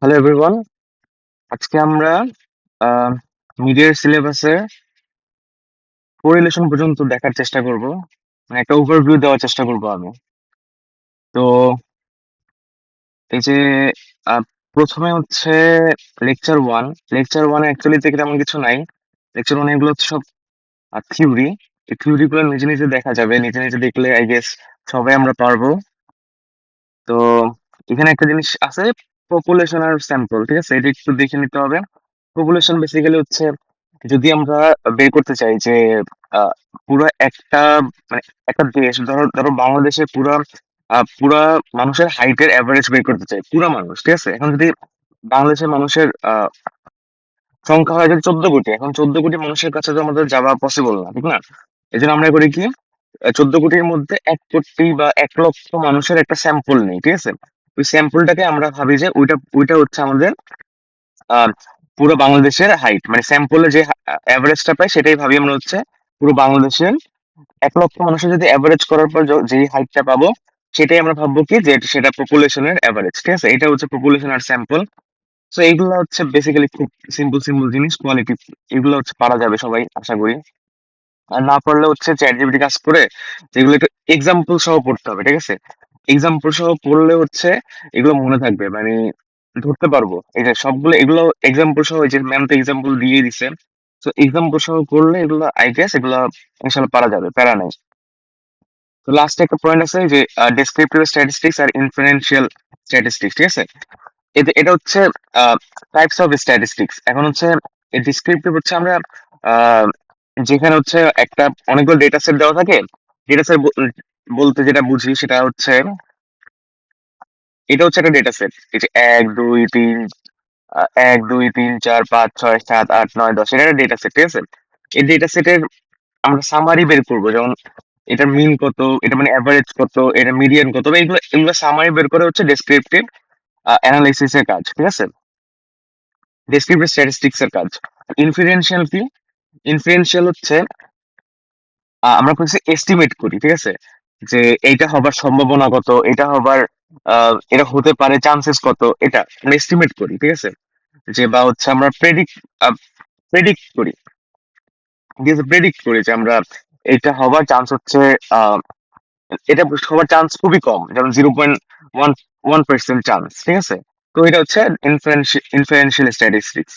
Hello everyone. আজকে আমরা মিডিয়ার সিলেবাসের কোরিলেশন পর্যন্ত দেখার চেষ্টা করব। মানে একটা ওভারভিউ দেওয়ার চেষ্টা করব আমি। তো এই যে আহ, প্রথমে হচ্ছে লেকচার ওয়ান। লেকচার ওয়ানে অ্যাকচুয়ালি থেকে তেমন কিছু নাই। লেকচার ওয়ান এগুলো হচ্ছে সব থিওরি। এই থিওরি গুলো নিজে নিজে দেখা যাবে, নিজে নিজে দেখলে আই গেস সবাই আমরা পারবো। তো এখানে একটা জিনিস আছে, পপুলেশন আর স্যাম্পল, ঠিক আছে? এটা একটু দেখে নিতে হবে। পপুলেশন বেসিক্যালি হচ্ছে যদি আমরা বের করতে চাই যে আহ, পুরো একটা মানে একটা দেশ, ধরো ধরো বাংলাদেশের পুরা মানুষের হাইটের অ্যাভারেজ বের করতে চাই, পুরা মানুষ, ঠিক আছে? এখন যদি বাংলাদেশের মানুষের সংখ্যা হয় যদি 14 কোটি, এখন 14 কোটি মানুষের কাছে তো আমাদের যাওয়া পসিবল না, ঠিক না? এই জন্য আমরা করি কি, 14 কোটির মধ্যে 1 কোটি বা 1 লক্ষ মানুষের একটা স্যাম্পল নেই, ঠিক আছে? ওই স্যাম্পলটাকে আমরা ভাবি যে ওইটা ওইটা হচ্ছে আমাদের আহ পুরো বাংলাদেশের হাইট, মানে স্যাম্পলে যে অ্যাভারেজটা পাই সেটাই ভাবি আমরা হচ্ছে পুরো বাংলাদেশের 1 লক্ষ মানুষের যদি অ্যাভারেজ করার পর যেই হাইটটা পাবো সেটাই আমরা ভাববো কি যে সেটা পপুলেশনের অ্যাভারেজ, ঠিক আছে? এটা হচ্ছে পপুলেশন আর স্যাম্পল। তো এইগুলো হচ্ছে বেসিক্যালি খুব সিম্পল সিম্পল জিনিস, কোয়ালিটি। এগুলো হচ্ছে পারা যাবে সবাই, আশা করি। আর না পারলে হচ্ছে চ্যাট জিপিটি কাজ করে যেগুলো একটু এক্সাম্পল সহ পড়তে হবে, ঠিক আছে? এক্সাম্পল সহ পড়লে হচ্ছে এগুলো মনে থাকবে, মানে ধরতে পারবো এই যে সবগুলো এগুলো এক্সাম্পল সহ, এই যে ম্যাম তো এক্সাম্পল দিয়ে দিছে। তো এক্সাম্পল সহ করলে এগুলো আই গেস এগুলো ইনশাল্লাহ পারা যাবে, প্যারা নাই। তো লাস্টে একটা পয়েন্ট আছে যে ডেসক্রিপটিভ স্ট্যাটিস্টিক্স আর ইনফারেন্সিয়াল স্ট্যাটিস্টিক্স, ঠিক আছে? এটা হচ্ছে টাইপস অফ স্ট্যাটিস্টিক্স। এখন হচ্ছে ডিসক্রিপটিভ হচ্ছে আমরা আহ, যেখানে হচ্ছে একটা অনেকগুলো ডেটা সেট দেওয়া থাকে। ডেটা সেট বলতে যেটা বুঝি সেটা হচ্ছে, এটা হচ্ছে একটা ডেটা সেট। এই যে 1 2 3, 1 2 3 4 5 6 7 8 9 10, এটা একটা ডেটা সেট, ঠিক আছে? এই ডেটা সেটের আমরা সামারি বের করবো, যেমন এটার মিন কত, এটা মানে অ্যাভারেজ কত, এটা মিডিয়ান কত, বা এগুলো এগুলো সামারি বের করে হচ্ছে ডেসক্রিপটিভ অ্যানালাইসিস এর কাজ, ঠিক আছে? ডেসক্রিপটিভ স্ট্যাটিস্টিক্স এর কাজ। ইনফারেন্সিয়াল কি? ইনফারেন্সিয়াল হচ্ছে আমরা কিছু এস্টিমেট করি, ঠিক আছে? যে এইটা হবার সম্ভাবনা কত, এটা হবার এটা হতে পারে চান্সেস কত, এটা আমরা এস্টিমেট করি, ঠিক আছে? যে বা হচ্ছে আমরা প্রেডিক্ট করি, ঠিক আছে? প্রেডিক্ট করি যে আমরা এটা হবার চান্স হচ্ছে আহ, এটা হবার চান্স খুবই কম, যেমন 0.11% চান্স, ঠিক আছে? তো এটা হচ্ছে ইনফারেন্সিয়াল স্ট্যাটিস্টিক্স।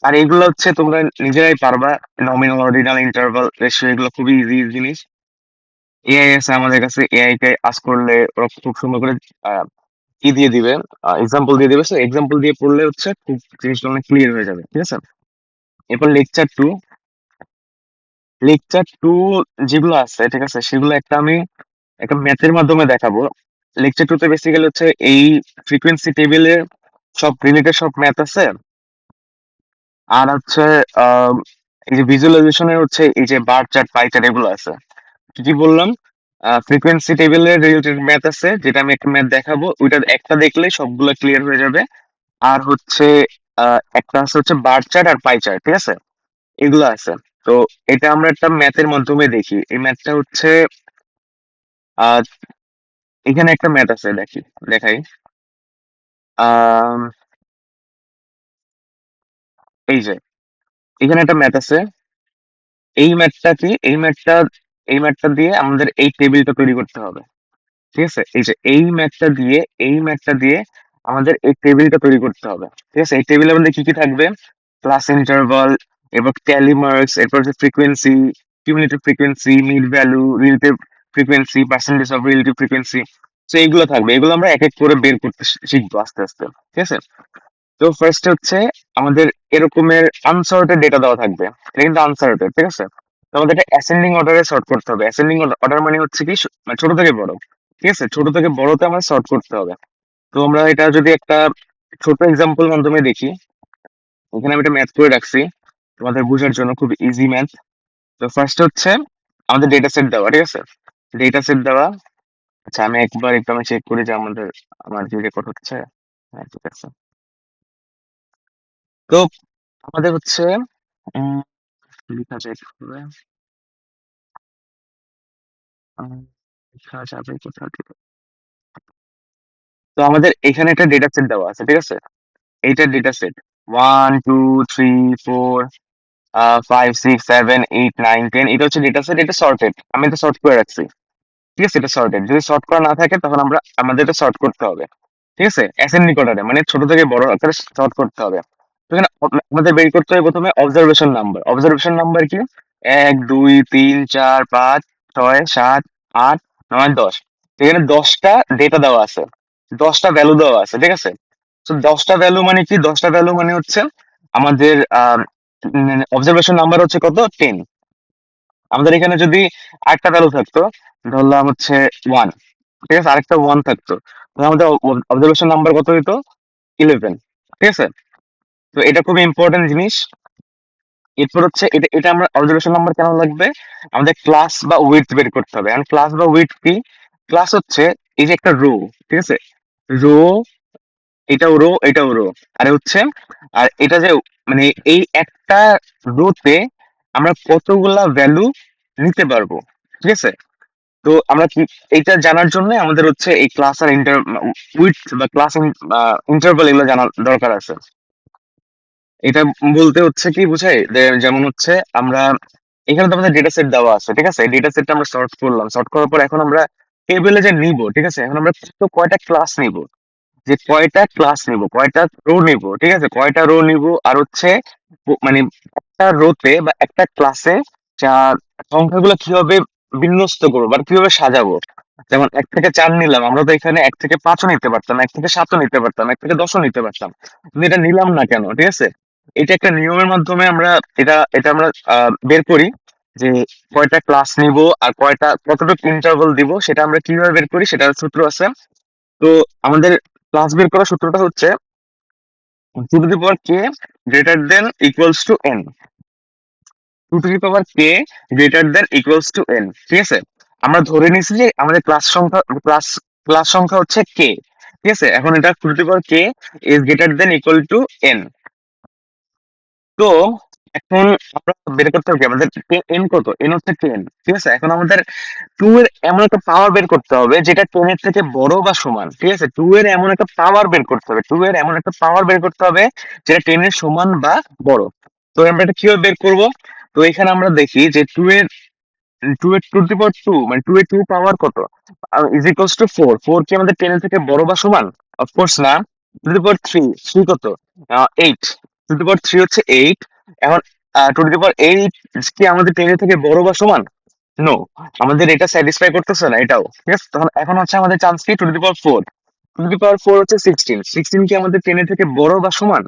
আর এগুলো হচ্ছে তোমরা নিজেরাই পারবা। নমিনাল, অর্ডিনাল, ইন্টারভাল, রেশিও, এগুলো খুবই ইজি জিনিস। এআই আছে আমাদের কাছে, এআই কে আস করলে ওরা খুব সুন্দর করে আহ, কি দিয়ে দিবে, এক্সাম্পল দিয়ে দিবে। সো এক্সাম্পল দিয়ে পড়লে হচ্ছে খুব জিনিসটা অনেক ক্লিয়ার হয়ে যাবে, ঠিক আছে? এরপর লেকচার টু যেগুলো আছে, ঠিক আছে, সেগুলো আমি একটা ম্যাথের মাধ্যমে দেখাবো। লেকচার 2 তে বেসিক্যালি হচ্ছে এই ফ্রিকোয়েন্সি টেবিলের সব রিলেটেড সব ম্যাথ আছে। আর হচ্ছে আহ, এই যে ভিজুয়ালাইজেশনের হচ্ছে এই যে বার চার্ট, পাই চার্ট, এগুলো আছে। কি কি বললাম? ফ্রিকোয়েন্সি টেবিলের রিলেটেড ম্যাথ আছে, যেটা আমি একটা ম্যাথ দেখাবো, ওইটা একটা দেখলেই সবগুলো ক্লিয়ার হয়ে যাবে। আর হচ্ছে একটা আছে হচ্ছে বার চার্ট আর পাই চার্ট, ঠিক আছে? এগুলো আছে। তো এটা আমরা একটা ম্যাথের মাধ্যমে দেখি। এই ম্যাথটা হচ্ছে আহ এখানে একটা ম্যাথ আছে, দেখাই। আহ এই যে এখানে একটা ম্যাথ আছে। এই ম্যাথটা কি, এই ম্যাথটা দিয়ে আমাদের এই টেবিলটা তৈরি করতে হবে, ঠিক আছে? এই যে এই ম্যাথটা দিয়ে আমাদের এই টেবিলটা তৈরি করতে হবে, ঠিক আছে? এই টেবিলের মধ্যে কি কি থাকবে? ক্লাস ইন্টারভাল, এরপর ট্যালি মার্কস, এরপর হচ্ছে frequency, cumulative frequency, mid value, relative frequency, percentage of relative frequency. তো এইগুলো থাকবে, এগুলো আমরা এক এক করে বের করতে শিখবো আস্তে আস্তে, ঠিক আছে? তো ফার্স্ট হচ্ছে আমাদের এরকমের আনসর্টেড ডেটা দেওয়া থাকবে। এটা কিন্তু আনসর্টেড, ঠিক আছে? তো আমাদের এটা অ্যাসেন্ডিং অর্ডারে সর্ট করতে হবে। অ্যাসেন্ডিং অর্ডার মানে হচ্ছে কি, মানে ছোট থেকে বড়, ঠিক আছে? ছোট থেকে বড়তে আমরা সর্ট করতে হবে। তো আমরা এটা যদি একটা ছোট এক্সাম্পল মাধ্যমে দেখি, এখানে আমি একটা ম্যাথ করে রাখছি তোমাদের বোঝার জন্য, খুব ইজি ম্যাথ। তো ফার্স্ট হচ্ছে আমাদের ডেটা সেট দেওয়া, ঠিক আছে? ডেটা সেট দেওয়া। আচ্ছা, আমি একবার একটু আমি চেক করি যে আমার যে রেকর্ড হচ্ছে। হ্যাঁ, ঠিক আছে। তো আমাদের হচ্ছে উম, লেখা যায় কিভাবে? উম, লেখা যাবে কোথা থেকে? তো আমাদের এখানে একটা ডেটা সেট দেওয়া আছে, ঠিক আছে? এইটার ডেটা সেট 1 2 3 4 5 6 7 8 9 10, এটা হচ্ছে ডেটা সেট, এটা সর্টেড, আমি এটা সর্ট করে রাখছি। ঠিক আছে, এটা সর্টেড, যদি সর্ট করা না থাকে তখন আমাদের এটা সর্ট করতে হবে। ঠিক আছে, অ্যাসেন্ডিং অর্ডারে, মানে ছোট থেকে বড় আকারে সর্ট করতে হবে। তো এখানে আমাদের বের করতে হবে প্রথমে অবজারভেশন নাম্বার। অবজারভেশন নাম্বার কি? 1 2 3 4 5 6 7 8 9 10। এখানে 10টা ডেটা দেওয়া আছে, 10টা ভ্যালু দেওয়া আছে। ঠিক আছে, তো 10টা ভ্যালু মানে কি? 10টা ভ্যালু মানে হচ্ছে আমাদের অবজারভেশন নাম্বার হচ্ছে কত? 10। আমাদের এখানে যদি আরেকটা ভ্যালু থাকতো, ধরলাম হচ্ছে 1, ঠিক আছে, আরেকটা 1 থাকতো, তাহলে আমাদের অবজারভেশন নাম্বার কত হইতো? 11। ঠিক আছে, তো এটা খুবই ইম্পর্টেন্ট জিনিস। এরপর হচ্ছে এটা এটা আমরা অবজারভেশন নাম্বার কেন লাগবে? আমাদের ক্লাস বা উইডথ বের করতে হবে। এখন ক্লাস বা উইডথ কি? ক্লাস হচ্ছে এই যে একটা রো, ঠিক আছে, রো, এটাও রো, এটাও রো, আর হচ্ছে, আর এটা যে, মানে এই একটা রোতে আমরা কতগুলা ভ্যালু নিতে পারবো। ঠিক আছে, তো আমরা কি এইটা জানার জন্য আমাদের হচ্ছে এই ক্লাস আর উইথ বা ক্লাস ইন্টারভাল এগুলো জানার দরকার আছে। এটা বলতে হচ্ছে কি বুঝাই, যেমন হচ্ছে আমরা এখানে তো আমাদের ডেটা সেট দেওয়া আছে। ঠিক আছে, ডেটা সেটটা আমরা সর্ট করলাম, সর্ট করার পর এখন আমরা টেবিলে যে নিব, ঠিক আছে, এখন আমরা কয়টা ক্লাস নিব, যে কয়টা ক্লাস নিব, কয়টা রো নিব, ঠিক আছে, কয়টা রো নিব, আর হচ্ছে মানে একটা রোতে বা একটা ক্লাসে সংখ্যাগুলো কিভাবে বিন্যস্ত করবো বা কিভাবে সাজাবো। যেমন 1 থেকে 4 নিলাম, আমরা তো এখানে 1 থেকে 5ও নিতে পারতাম, 1 থেকে 7ও নিতে পারতাম, 1 থেকে 10ও নিতে পারতাম, কিন্তু এটা নিলাম না কেন? ঠিক আছে, এটা একটা নিয়মের মাধ্যমে আমরা এটা এটা আমরা বের করি যে কয়টা ক্লাস নিব আর কয়টা কতটুকু ইন্টারভাল দিব, সেটা আমরা কিভাবে বের করি সেটার সূত্র আছে। তো আমাদের ক্লাস বের করার সূত্রটা হচ্ছে 2 to the power k greater than equals to n, 2 to the power k greater than equals to n। ঠিক আছে, আমরা ধরে নিয়েছি যে আমাদের ক্লাস সংখ্যা হচ্ছে k। ঠিক আছে, এখন এটা 2 to the power k is greater than equal to n। তো এখন আমরা বের করতে হবে কি? আমাদের n কত? n হচ্ছে 10। ঠিক আছে, এখন আমাদের 2 এর এমন একটা পাওয়ার বের করতে হবে যেটা 10 এর থেকে বড় বা সমান। ঠিক আছে, 2 এর এমন একটা পাওয়ার বের করতে হবে, 2 এর এমন একটা পাওয়ার বের করতে হবে যেটা 10 এর সমান বা বড়। তো আমরা এটা কিভাবে বের করব? তো এখানে আমরা দেখি যে 2 মানে 2 এর 2 পাওয়ার কত ইজ ইকুয়ালস টু 4। 4 কি আমাদের 10 এর থেকে বড় বা সমান? অফকোর্স না। 2 to the power 3, 3 কত? 8। 2 to the power 3 হচ্ছে 8। এখন 2 to the power 8 কি আমাদের 10 এর থেকে বড় বা সমান? নো, আমাদের এটা স্যাটিসফাই করতেছে না এটাও। ঠিক আছে, তখন এখন হচ্ছে আমাদের চান্স কি? 2 to the power 4। 2 to the power 4 হচ্ছে 16। 16 কি আমাদের 10 এর থেকে বড় বা সমান?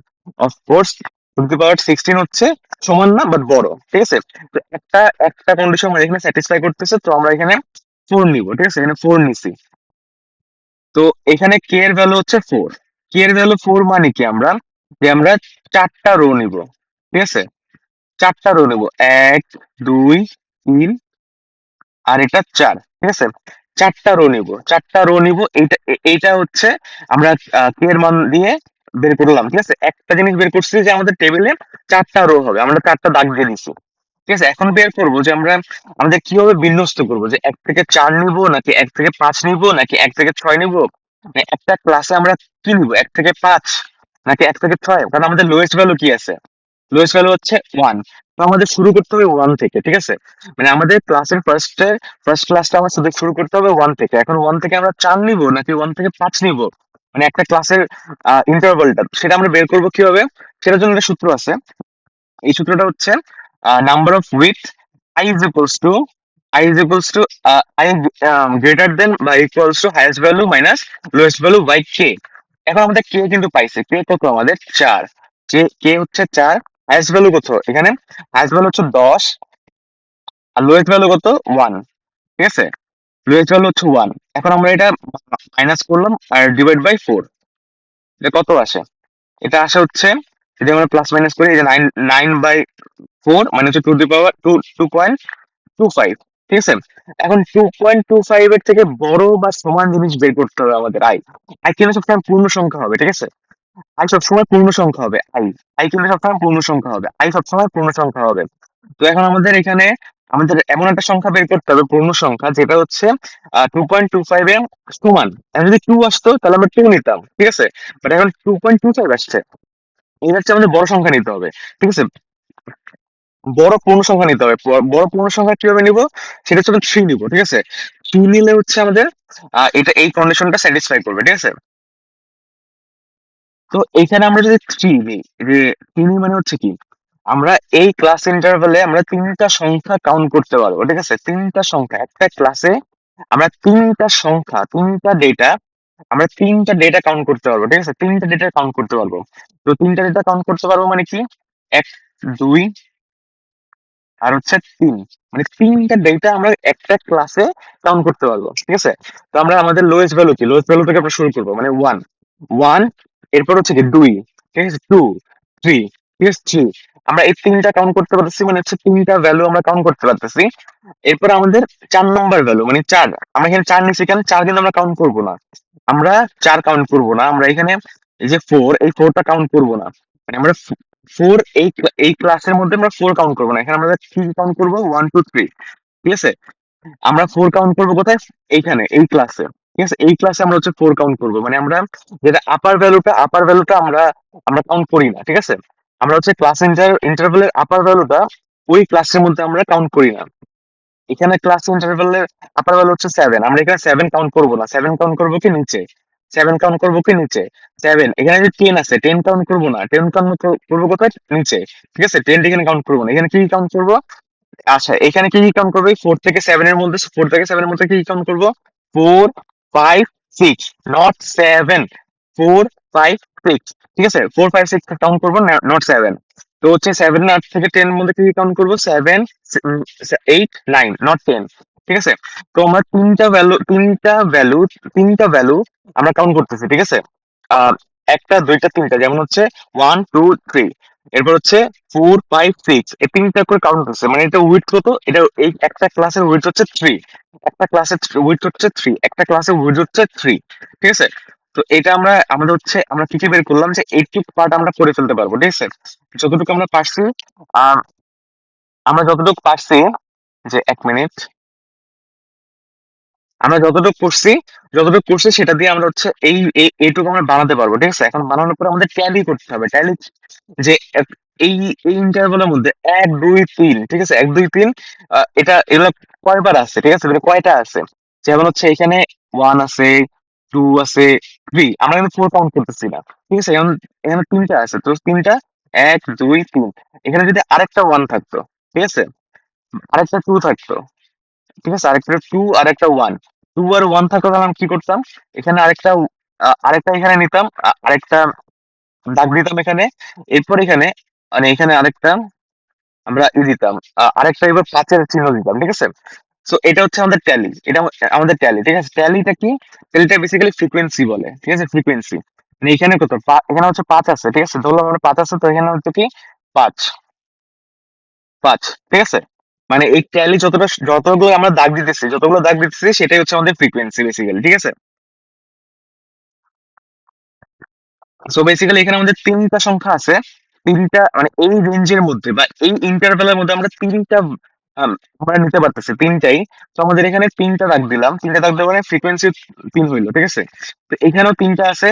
অফকোর্স 2 to the power 16 হচ্ছে সমান না, বাট বড়। ঠিক আছে, তো একটা একটা কন্ডিশন আমরা এখানে স্যাটিসফাই করতেছে, তো আমরা এখানে 4 নিব। ঠিক আছে, এখানে 4 নিছি। তো এখানে কে এর ভ্যালু হচ্ছে 4। কে এর ভ্যালু 4 মানে কি? আমরা 4টা রো নিব। ঠিক আছে, 4টা রো নিব, 1 2 3 আর এটা 4। ঠিক আছে, 4টা রো নিব। এইটা হচ্ছে আমরা কে এর মান দিয়ে বের করলাম। ঠিক আছে, একটা জিনিস বের করছি যে আমাদের টেবিলে 4টা রো হবে, আমরা 4টা দাগ দিয়ে দিছি। ঠিক আছে, এখন বের করবো যে আমাদের কিভাবে বিন্যস্ত করবো, যে 1 থেকে 4 নিব নাকি 1 থেকে 5 নিব নাকি 1 থেকে 6 নিব, মানে একটা ক্লাসে আমরা কি নিব, 1 থেকে 5 নাকি 1 থেকে 6, কারণ আমাদের লোয়েস্ট ভ্যালু কি আছে? লোয়েস্ট ভ্যালু হচ্ছে 1। তো আমাদের শুরু করতে হবে 1 থেকে। ঠিক আছে, মানে আমাদের ক্লাসের ফার্স্ট ক্লাসটা আমরা শুরু করতে হবে 1 থেকে। এখন 1 থেকে আমরা 4 নিব নাকি 1 থেকে 5 নিব, মানে একটা ক্লাসের ইন্টারভালটা সেটা আমরা বের করবো কিভাবে? সেটার জন্য একটা সূত্র আছে। এই সূত্রটা হচ্ছে number of with i greater than বা equals to highest value minus lowest value by K. এখন আমাদের কে কিন্তু পাইছে, কে কত আমাদের 4, কে হচ্ছে 4। হাইয়েস্ট ভ্যালু কত এখানে? হাইয়েস্ট ভ্যালু হচ্ছে 10 আর লোয়েস্ট ভ্যালু কত? 1। ঠিক আছে, লোয়েস্ট ভ্যালু হচ্ছে 1। এখন আমরা এটা মাইনাস করলাম আর ডিভাইড বাই 4, এটা কত আসে? এটা আসে হচ্ছে, যদি আমরা প্লাস মাইনাস করি, এই যে 9/4 মানে হচ্ছে 2.25। ঠিক আছে, এখন 2.25 এর থেকে বড় বা সমান জিনিস বের করতে হবে আমাদের। আই কিন্তু সবসময় পূর্ণ সংখ্যা হবে। ঠিক আছে, আই সবসময় পূর্ণ সংখ্যা হবে। আই কিন্তু সবসময় পূর্ণ সংখ্যা হবে। আই সবসময় পূর্ণ সংখ্যা হবে। তো এখন আমাদের এখানে আমাদের এমন একটা সংখ্যা বের করতে হবে, পূর্ণ সংখ্যা, যেটা হচ্ছে 2.25 এর সমান। এখন যদি 2 আসতো তাহলে আমরা 2 নিতাম, ঠিক আছে। বাট এখন 2.25 আসছে, এটা হচ্ছে আমাদের বড় সংখ্যা নিতে হবে, ঠিক আছে। বড় পূর্ণ সংখ্যা নিতে হবে। বড় পূর্ণ সংখ্যা কিভাবে নিব, সেটা হচ্ছে আমরা 3 নিব, ঠিক আছে। 3 নিলে হচ্ছে আমাদের এটা এই কন্ডিশনটা স্যাটিসফাই করবে, ঠিক আছে। তো এইখানে আমরা যদি 3 নিই, যে 3 মানে হচ্ছে কি, আমরা এই ক্লাস ইন্টারভ্যালে আমরা 3টা সংখ্যা কাউন্ট করতে পারবো, ঠিক আছে। 3টা সংখ্যা একটা ক্লাসে, আমরা 3টা সংখ্যা, 3টা ডেটা কাউন্ট করতে পারবো, ঠিক আছে। 3টা ডেটা কাউন্ট করতে পারবো। তো 3টা ডেটা কাউন্ট করতে পারবো মানে কি, 1, 2 আর হচ্ছে 3, মানে 3টা ডেটা আমরা একটা ক্লাসে কাউন্ট করতে পারবো, ঠিক আছে। তো আমরা আমাদের লোয়েস্ট ভ্যালু কি, লোয়েস্ট ভ্যালু থেকে আমরা শুরু করবো, মানে 1, 1, এরপর হচ্ছে কি 2, ঠিক আছে, 2, 3, ঠিক আছে, 3। আমরা এই 3টা কাউন্ট করতে পারতেছি, মানে হচ্ছে 3টা ভ্যালু আমরা কাউন্ট করতে পারতেছি। এরপর আমাদের 4 নাম্বার ভ্যালু, মানে 4, আমরা এখানে 4 নিচ্ছি, কেন 4 কিন্তু আমরা কাউন্ট করবো না, আমরা 4 কাউন্ট করবো না, আমরা এখানে এই যে 4, এই 4টা কাউন্ট করবো না, মানে আমরা 4, এই ক্লাসের মধ্যে আমরা 4 কাউন্ট করবো না, এখানে আমরা 3 কাউন্ট করবো, 1, 2, 3, ঠিক আছে। আমরা 4 কাউন্ট করবো কোথায়, এইখানে এই ক্লাসে, ঠিক আছে। এই ক্লাসে আমরা হচ্ছে 4 কাউন্ট করবো, মানে আমরা যেটা আপার ভ্যালুটা আমরা আমরা কাউন্ট করি না, ঠিক আছে। আমরা হচ্ছে ক্লাস ইন্টারভেলের আপার ভ্যালুটা ওই ক্লাসের মধ্যে আমরা কাউন্ট করি না। এখানে ক্লাস ইন্টারভেলের আপার ভ্যালু হচ্ছে 7, আমরা এখানে 7 কাউন্ট করবো না, 7 কাউন্ট করবো কি নিচে, 7 কাউন্ট করবো কি নিচে, 7। এখানে যে 10 আছে, 10 কাউন্ট করবো না, 10 কাউন্ট করবো কোথায়, নিচে, ঠিক আছে। 10 এখানে কাউন্ট করবো না, এখানে কি কাউন্ট করবো, আচ্ছা এখানে কি কি কাউন্ট করবো, 4 থেকে 7 এর মধ্যে কি কাউন্ট করবো, 4, 5, 6, নট 7, 4, 5, 6, ঠিক আছে। 4, 5, 6 কাউন্ট করবো, নট 7। তো হচ্ছে 7 থেকে 10 এর মধ্যে কি কাউন্ট করবো, 7, 8, 9, নট 10, ঠিক আছে। তো আমরা তিনটা ভ্যালু আমরা কাউন্ট করতেছি, ঠিক আছে। আহ একটা, দুইটা, তিনটা, যেমন হচ্ছে 1, 2, 3, এরপর হচ্ছে 4, 5, 6, এই 3টা করে কাউন্ট হচ্ছে, মানে এটা উইথ কত, এটা এই একটা ক্লাসের উইথ হচ্ছে 3, একটা ক্লাসের উইথ হচ্ছে 3, একটা ক্লাসের উইথ হচ্ছে 3, ঠিক আছে। তো এটা আমাদের হচ্ছে আমরা কি কি বের করলাম, যে এইটুকু পার্ট আমরা করে ফেলতে পারবো, ঠিক আছে। যতটুকু আমরা পারছি, আহ আমরা যতটুকু পারছি, যে 1 মিনিট, আমরা যতটুকু করছি সেটা দিয়ে আমরা হচ্ছে এইটুকু আমরা বানাতে পারবো, ঠিক আছে। এখন বানানোর পর আমাদের ট্যালি করতে হবে, ট্যালি, যে এই এই ইন্টারভ্যালের মধ্যে 1, 2, 3, ঠিক আছে, 1, 2, 3, এটা এগুলো কয়বার আছে, ঠিক আছে, মানে কয়টা আছে। যেমন হচ্ছে এখানে 1 আছে, 2 আছে, 3, আমরা কিন্তু 4 কাউন্ট করতেছি না, ঠিক আছে। এখন এখানে 3টা আছে, তো 3টা, 1, 2, 3, এখানে যদি আরেকটা 1 থাকতো, ঠিক আছে, আরেকটা 2 থাকতো, ঠিক আছে, আরেকটা 2 আর একটা 1, 2 আর 1 থাকতো, তাহলে আমি কি করতাম, এখানে আরেকটা এখানে নিতাম, আরেকটা দাগ দিতাম এখানে, এরপর এখানে, মানে এখানে আরেকটা আমরা দিতাম, আরেকটা এবার 5-এর চিহ্ন দিতাম, ঠিক আছে। সো এটা হচ্ছে আমাদের ট্যালি, এটা আমাদের ট্যালি, ঠিক আছে। ট্যালিটা কি, ট্যালিটা বেসিক্যালি ফ্রিকোয়েন্সি বলে, ঠিক আছে, ফ্রিকোয়েন্সি। মানে এখানে কত, এখানে হচ্ছে 5 আছে, ঠিক আছে, ধরলাম আমরা 5 আছে, তো এখানে হচ্ছে কি 5, 5, ঠিক আছে। মানে এই ট্যালি যতগুলো দাগ দিতেছি সেটাই হচ্ছে আমাদের ফ্রিকোয়েন্সি বেসিক্যালি, ঠিক আছে। সো বেসিক্যালি এখানে আমাদের 3টা সংখ্যা আছে, 3টা, মানে এই রেঞ্জের মধ্যে বা এই ইন্টারভ্যালের মধ্যে আমরা 3টা আমরা নিতে পারতেছি, 3টাই। তো আমাদের এখানে 3টা দাগ দিলাম, 3টা দাগ দেওয়ার মানে ফ্রিকোয়েন্সি 3 হইলো, ঠিক আছে। তো এখানেও 3টা আছে,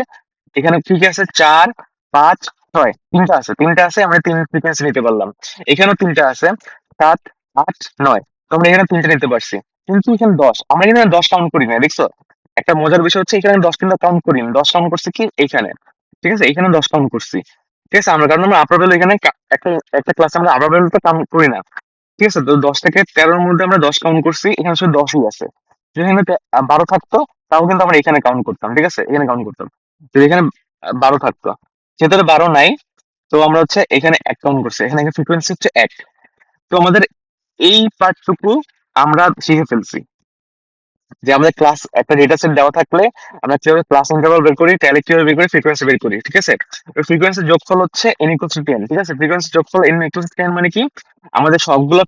এখানে কি কি আছে, 4, 5, 6, 3টা আছে, আমরা 3 ফ্রিকোয়েন্সি নিতে পারলাম। এখানেও 3টা আছে, 7, 8, 9, তো আমরা এখানে 3টা নিতে পারছি। কিন্তু এখানে 10, আমরা এখানে 10 কাউন্ট করি না, দেখছো। একটা মজার বিষয় হচ্ছে এখানে 10 কিন্তু কাউন্ট করি না, 10 কাউন্ট করছি কি এখানে, ঠিক আছে, এখানে 10 কাউন্ট করছি, ঠিক আছে। আমরা কারণ আমরা আপার ভ্যালু এখানে একটা একটা ক্লাসে আমরা আপার ভ্যালু তো কাউন্ট করি না, ঠিক আছে। তো 10 থেকে 13-এর মধ্যে আমরা 10 কাউন্ট করছি, এখানে শুধু 10ই আছে। যদি এখানে 12 থাকতো, তাও কিন্তু আমরা এখানে কাউন্ট করতাম, ঠিক আছে, এখানে কাউন্ট করতাম। যদি এখানে 12 থাকতো, যেহেতু 12 নাই, তো আমরা হচ্ছে এখানে 1 কাউন্ট করছি, এখানে ফ্রিকোয়েন্সি হচ্ছে 1। তো আমাদের এই পার্টটুকু আমরা শিখে ফেলছি, যে আমাদের ক্লাস একটা ডেটা সেট দেওয়া থাকলে আমরা কিভাবে ক্লাস ইন্টারভাল বের করি, ট্যালি কিভাবে বের করি, ফ্রিকোয়েন্সি বের করি, ঠিক আছে। ফ্রিকোয়েন্সি যোগফল হচ্ছে n = 10, ঠিক আছে। ফ্রিকোয়েন্সি যোগফল n = 10 মানে কি, আমাদের সবগুলো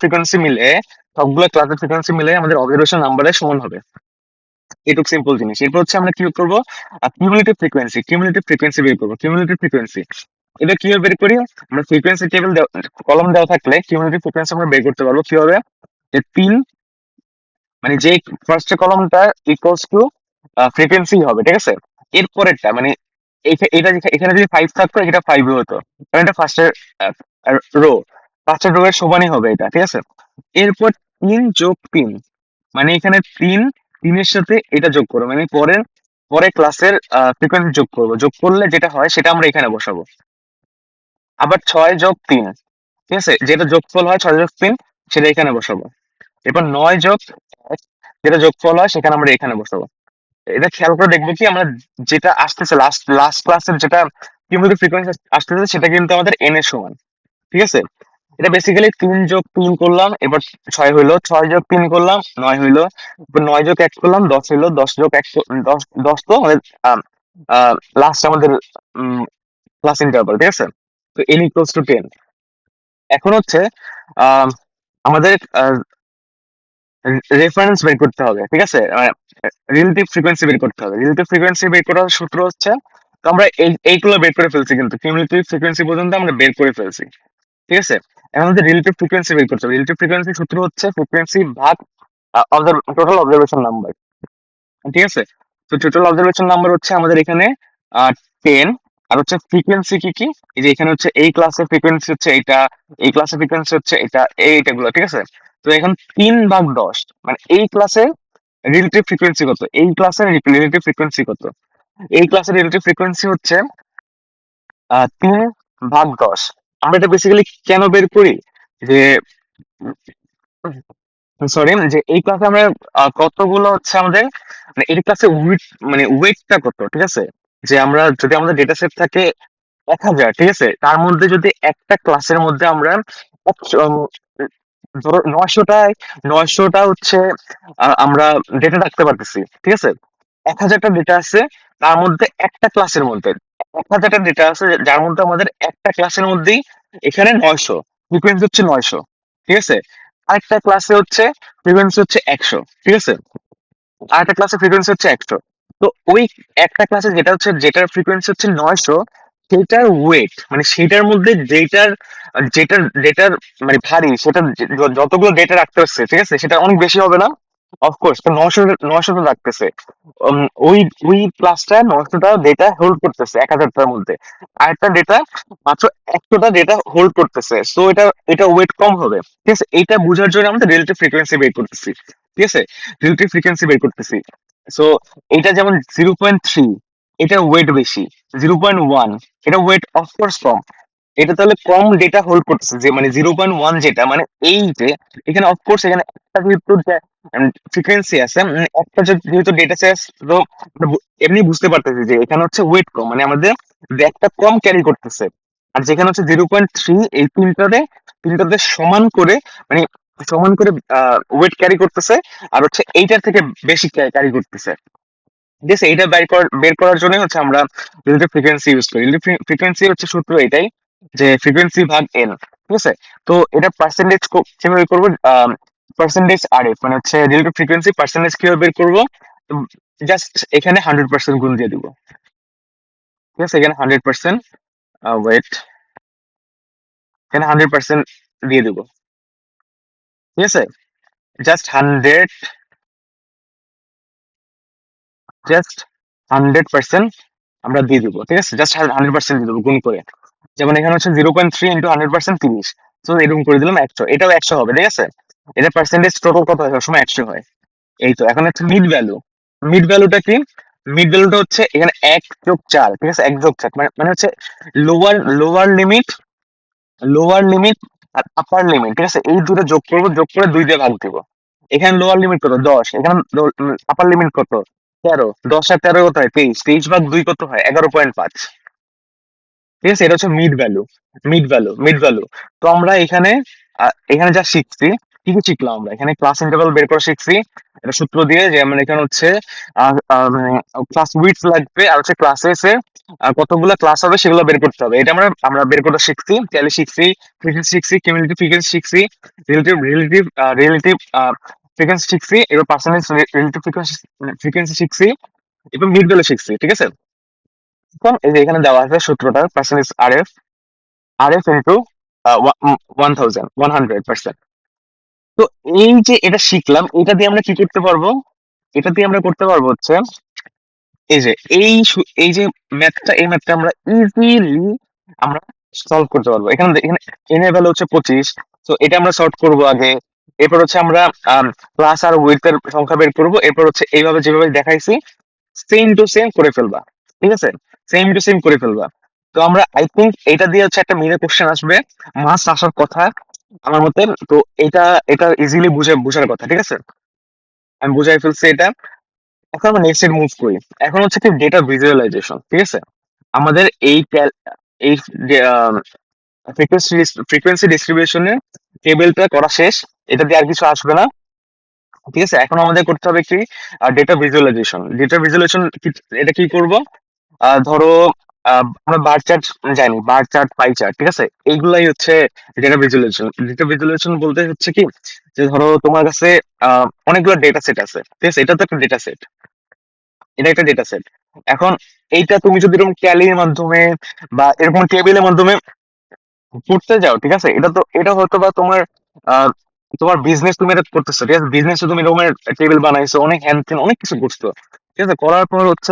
ক্লাসের ফ্রিকোয়েন্সি মিলে আমাদের অবজারভেশন নাম্বারের সমান হবে। এটুকু সিম্পল জিনিস। এরপর হচ্ছে আমরা কি করবো, কিউমুলেটিভ ফ্রিকোয়েন্সি বের করবো, কিউমুলেটিভ ফ্রিকোয়েন্সি। এটা কিভাবে বের করি, আমরা ফ্রিকোয়েন্সি টেবিল কলম দেওয়া থাকলে কিউমুলেটিভ ফ্রিকোয়েন্সি আমরা বের করতে পারবো কিভাবে, যে 3 মানে যে ফার্স্ট কলামটা ইকুয়ালস টু ফ্রিকোয়েন্সি হবে, ঠিক আছে। এরপরেরটা মানে এটা এখানে যদি 5 থাকতো এটা 5 হতো, কারণ এটা ফার্স্টের রো, ফার্স্টের রো এর সমানই হবে এটা, ঠিক আছে। এরপর 3 যোগ 3, মানে এখানে 3 এর সাথে এটা যোগ করবো, মানে পরের পরে ক্লাসের ফ্রিকোয়েন্সি যোগ করবো, যোগ করলে যেটা হয় সেটা আমরা এখানে বসাবো। আবার 6 যোগ 3, ঠিক আছে, যেটা যোগফল হয় 6 যোগ 3 সেটা এখানে বসাবো। এরপর 9 যোগ 1, যেটা যোগফল হয় সেখানে আমরা এখানে বসাবো। এটা খেয়াল করে দেখবো কি আমরা যেটা আসতেছে লাস্ট লাস্ট ক্লাসের যেটা কিউমুলেটিভ ফ্রিকোয়েন্সি আসতেছে সেটা কিন্তু আমাদের এন এর সমান, ঠিক আছে। এটা বেসিক্যালি 3 যোগ 3 করলাম, এবার 6 হইলো, 6 যোগ 3 করলাম 9 হইলো, এবার 9 যোগ 1 করলাম 10 হইলো, 10 যোগ 1 দশ, 10 তো আমাদের লাস্ট আমাদের ক্লাস ইন্টারভাল, ঠিক আছে। তো এন ইকুয়ালস টু 10। এখন হচ্ছে আহ, আমাদের রেফারেন্স বের করতে হবে, ঠিক আছে, রিলেটিভ ফ্রিকোয়েন্সি বের করতে হবে। রিলেটিভ ফ্রিকোয়েন্সি বের করার সূত্র হচ্ছে, তো আমরা এইগুলো বের করে ফেলছি, কিন্তু কিউমুলেটিভ ফ্রিকোয়েন্সি পর্যন্ত আমরা বের করে ফেলছি, ঠিক আছে। এখন আমাদের রিলেটিভ ফ্রিকোয়েন্সি বের করতে হবে। রিলেটিভ ফ্রিকোয়েন্সি সূত্র হচ্ছে ফ্রিকোয়েন্সি ভাগ টোটাল অবজারভেশন নাম্বার, ঠিক আছে। তো টোটাল অবজারভেশন নাম্বার হচ্ছে আমাদের এখানে 10, আর হচ্ছে ফ্রিকোয়েন্সি কি কি, এই যে এখানে হচ্ছে এই ক্লাসের ফ্রিকোয়েন্সি হচ্ছে এইটা, এই ক্লাসের ফ্রিকোয়েন্সি হচ্ছে এটা, এইটাগুলো, ঠিক আছে। তো এখন 3/10, মানে এই ক্লাসে রিলেটিভ ফ্রিকোয়েন্সি কত, এই ক্লাসের রিলেটিভ ফ্রিকোয়েন্সি কত, এই ক্লাসের রিলেটিভ ফ্রিকোয়েন্সি হচ্ছে 3/10। আমরা এটা বেসিক্যালি কেন বের করি, যে সরি, যে এই ক্লাসে আমরা কতগুলো হচ্ছে আমাদের, মানে এই ক্লাসে উইথ মানে ওয়েটটা কত, ঠিক আছে। যে আমরা যদি আমাদের ডেটা সেট থাকে 1000, ঠিক আছে, তার মধ্যে যদি একটা ক্লাসের মধ্যে আমরা ধরো 900টা হচ্ছে আমরা ডেটা রাখতে পারতেছি, ঠিক আছে। 1000টা ডেটা আছে, তার মধ্যে একটা ক্লাসের মধ্যে 1000টা ডেটা আছে যার মধ্যে আমাদের একটা ক্লাসের মধ্যেই এখানে 900 ফ্রিকোয়েন্সি হচ্ছে 900, ঠিক আছে। আরেকটা ক্লাসে হচ্ছে ফ্রিকোয়েন্সি হচ্ছে 100, ঠিক আছে। আরেকটা ক্লাসে ফ্রিকোয়েন্সি হচ্ছে 100। তো ওই একটা ক্লাসে যেটার ফ্রিকোয়েন্সি হচ্ছে 900, সেটার ওয়েট মানে সেটার মধ্যে যেটার মানে ভারী, সেটা যতগুলো ডেটা রাখতে হচ্ছে, ঠিক আছে, সেটা অনেক বেশি হবে না। অফকোর্স, তো 900টা রাখতেছে, উম, ওই ওই ক্লাসটা 900টা ডেটা হোল্ড করতেছে 1000টার মধ্যে, আরেকটা ডেটা মাত্র 100টা ডেটা হোল্ড করতেছে, সো এটা ওয়েট কম হবে, ঠিক আছে। এটা বোঝার জন্য আমরা রিলেটিভ ফ্রিকোয়েন্সি বের করতেছি, ঠিক আছে, রিলেটিভ ফ্রিকোয়েন্সি বের করতেছি। সো এটা যেমন 0.3, এটা ওয়েট বেশি, 0.1 এটা ওয়েট অফকোর্স কম, এটা তাহলে কম ডেটা হোল্ড করতেছে, যে মানে 0.1 যেটা মানে এই যে এখানে অফকোর্স এখানে একটা যেহেতু ফ্রিকোয়েন্সি আছে, একটা যেহেতু ডেটা সেট, তো আমরা এমনি বুঝতে পারতেছি যে এখানে হচ্ছে ওয়েট কম, মানে আমাদের ব্যাগটা কম ক্যারি করতেছে। আর যেখানে হচ্ছে 0.3, এই তিনটাতে সমান করে, মানে সমান করে ওয়েট ক্যারি করতেছে, আর হচ্ছে এইটার থেকে বেশি ক্যারি করতেছে, ঠিক আছে। এটা বের করার জন্য হচ্ছে আমরা রিলেটিভ ফ্রিকোয়েন্সি ইউজ করি। রিলেটিভ ফ্রিকোয়েন্সি হচ্ছে সূত্র এটাই, যে ফ্রিকোয়েন্সি ভাগ এন, ঠিক আছে। তো এটা পার্সেন্টেজ কিভাবে করবো, পার্সেন্টেজ আর এফ, মানে হচ্ছে রিলেটিভ ফ্রিকোয়েন্সি পার্সেন্টেজ কিভাবে বের করবো, জাস্ট এখানে 100% গুণ দিয়ে দিব, ঠিক আছে। এখানে 100%, ওয়েট, এখানে 100% দিয়ে দিব, ঠিক আছে। জাস্ট 100% আমরা দিয়ে দিব, ঠিক আছে, জাস্ট 100% দিয়ে দেবো গুণ করে। যেমন এখানে হচ্ছে 0.3 ইন্টু 100% 30, তো এরকম করে দিলাম 100, এটাও 100 হবে, ঠিক আছে। এটা পার্সেন্টেজ টোটাল কত হয়, সবসময় 100 হয়। এই তো এখন হচ্ছে মিড ভ্যালু। মিড ভ্যালুটা কি, মিড ভ্যালুটা হচ্ছে এখানে 1 যোগ 4, ঠিক আছে, 1 যোগ 4 মানে হচ্ছে লোয়ার লোয়ার লিমিট আর আপার লিমিট, ঠিক আছে, এই দুটো যোগ করবো, যোগ করে 2 দিয়ে ভাগ দিব। এখানে লোয়ার লিমিট কত, 10, এখানে আপার লিমিট কত, 13, 10 আর 13 কত হয়, 23, 23/2 কত হয়, 11.5, ঠিক আছে। এটা হচ্ছে মিড ভ্যালু। তো আমরা এখানে এখানে যা শিখছি, কি কি শিখলাম আমরা এখানে, ক্লাস ইন্টারভাল বের করা শিখছি, এটা সূত্র দিয়ে, যে আমরা এখানে হচ্ছে মানে ক্লাস উইডথ লাগবে, আর হচ্ছে ক্লাসেস এর কতগুলো ক্লাস হবে সেগুলো বের করতে হবে, এটা আমরা বের করতে শিখছি, ট্যালি শিখছি, ফ্রিকোয়েন্সি শিখছি, কিউমুলেটিভ ফ্রিকোয়েন্সি শিখছি, রিলেটিভ ফ্রিকোয়েন্সি শিখছি, এবার পার্সেন্টেজ রিলেটিভ ফ্রিকোয়েন্সি শিখছি, এবং মিড ভ্যালু শিখছি, ঠিক আছে। এখন এই যে এখানে দেওয়া আছে সূত্রটা, পার্সেন্টেজ আর এফ ইন্টু 1000, 100%, তো এই যে এটা শিখলাম, এটা দিয়ে আমরা কি করতে পারবো? এটা দিয়ে আমরা করতে পারবো হচ্ছে এই যে এই যে ম্যাথটা, এই ম্যাথটা আমরা ইজিলি আমরা সলভ করতে পারবো। এখানে এন এর ভ্যালু হচ্ছে 25, তো এটা আমরা সর্ট করব আগে। এরপর হচ্ছে আমরা ক্লাস আর উইথ এর সংখ্যা বের করব। এরপর হচ্ছে এইভাবে যেভাবে দেখাইছি সেম টু সেম করে ফেলবা, ঠিক আছে? সেম টু সেম করে ফেলবা। তো আমরা আই থিঙ্ক এটা দিয়ে হচ্ছে একটা মিলে কোশ্চেন আসবে, মাস আসার কথা আমার মতে। তো এটা এটা ইজিলি বুঝার কথা, ঠিক আছে? আমি বুঝাই ফেলছি এটা। এখন আমরা নেক্সট মুভ করি। এখন হচ্ছে কি ডেটা ভিজুয়ালাইজেশন, ঠিক আছে? আমাদের এই ফ্রিকোয়েন্সি ফ্রিকোয়েন্সি ডিস্ট্রিবিউশনে টেবিলটা করা শেষ। এটা দিয়ে আর কিছু আসবে না, ঠিক আছে? এখন আমাদের করতে হবে কি ডেটা ভিজুয়ালাইজেশন। ডেটা ভিজুয়ালাইজেশন এটা কি করব? ধরো আমরা বার চার্ট জানি, বার চার্ট, পাই চার্ট, ঠিক আছে? এইগুলাই হচ্ছে ডেটা ভিজুয়ালাইজেশন। ডেটা ভিজুয়ালাইজেশন বলতে হচ্ছে কি যে ধরো তোমার কাছে অনেকগুলো ডেটা সেট আছে, ঠিক আছে? এটা তো একটা ডেটা সেট, এটা একটা ডেটা সেট। এখন এইটা তুমি যদি এরকম ট্যালির মাধ্যমে বা এরকম টেবিলের মাধ্যমে করতে যাও, ঠিক আছে? এটা হয়তো বা আহ, তোমার বিজনেস তুমি এটা করতেছো, ঠিক আছে? বিজনেসে তুমি এরকম টেবিল বানাইছো, অনেক হ্যান ত্যান অনেক কিছু করছো, ঠিক আছে? করার পর হচ্ছে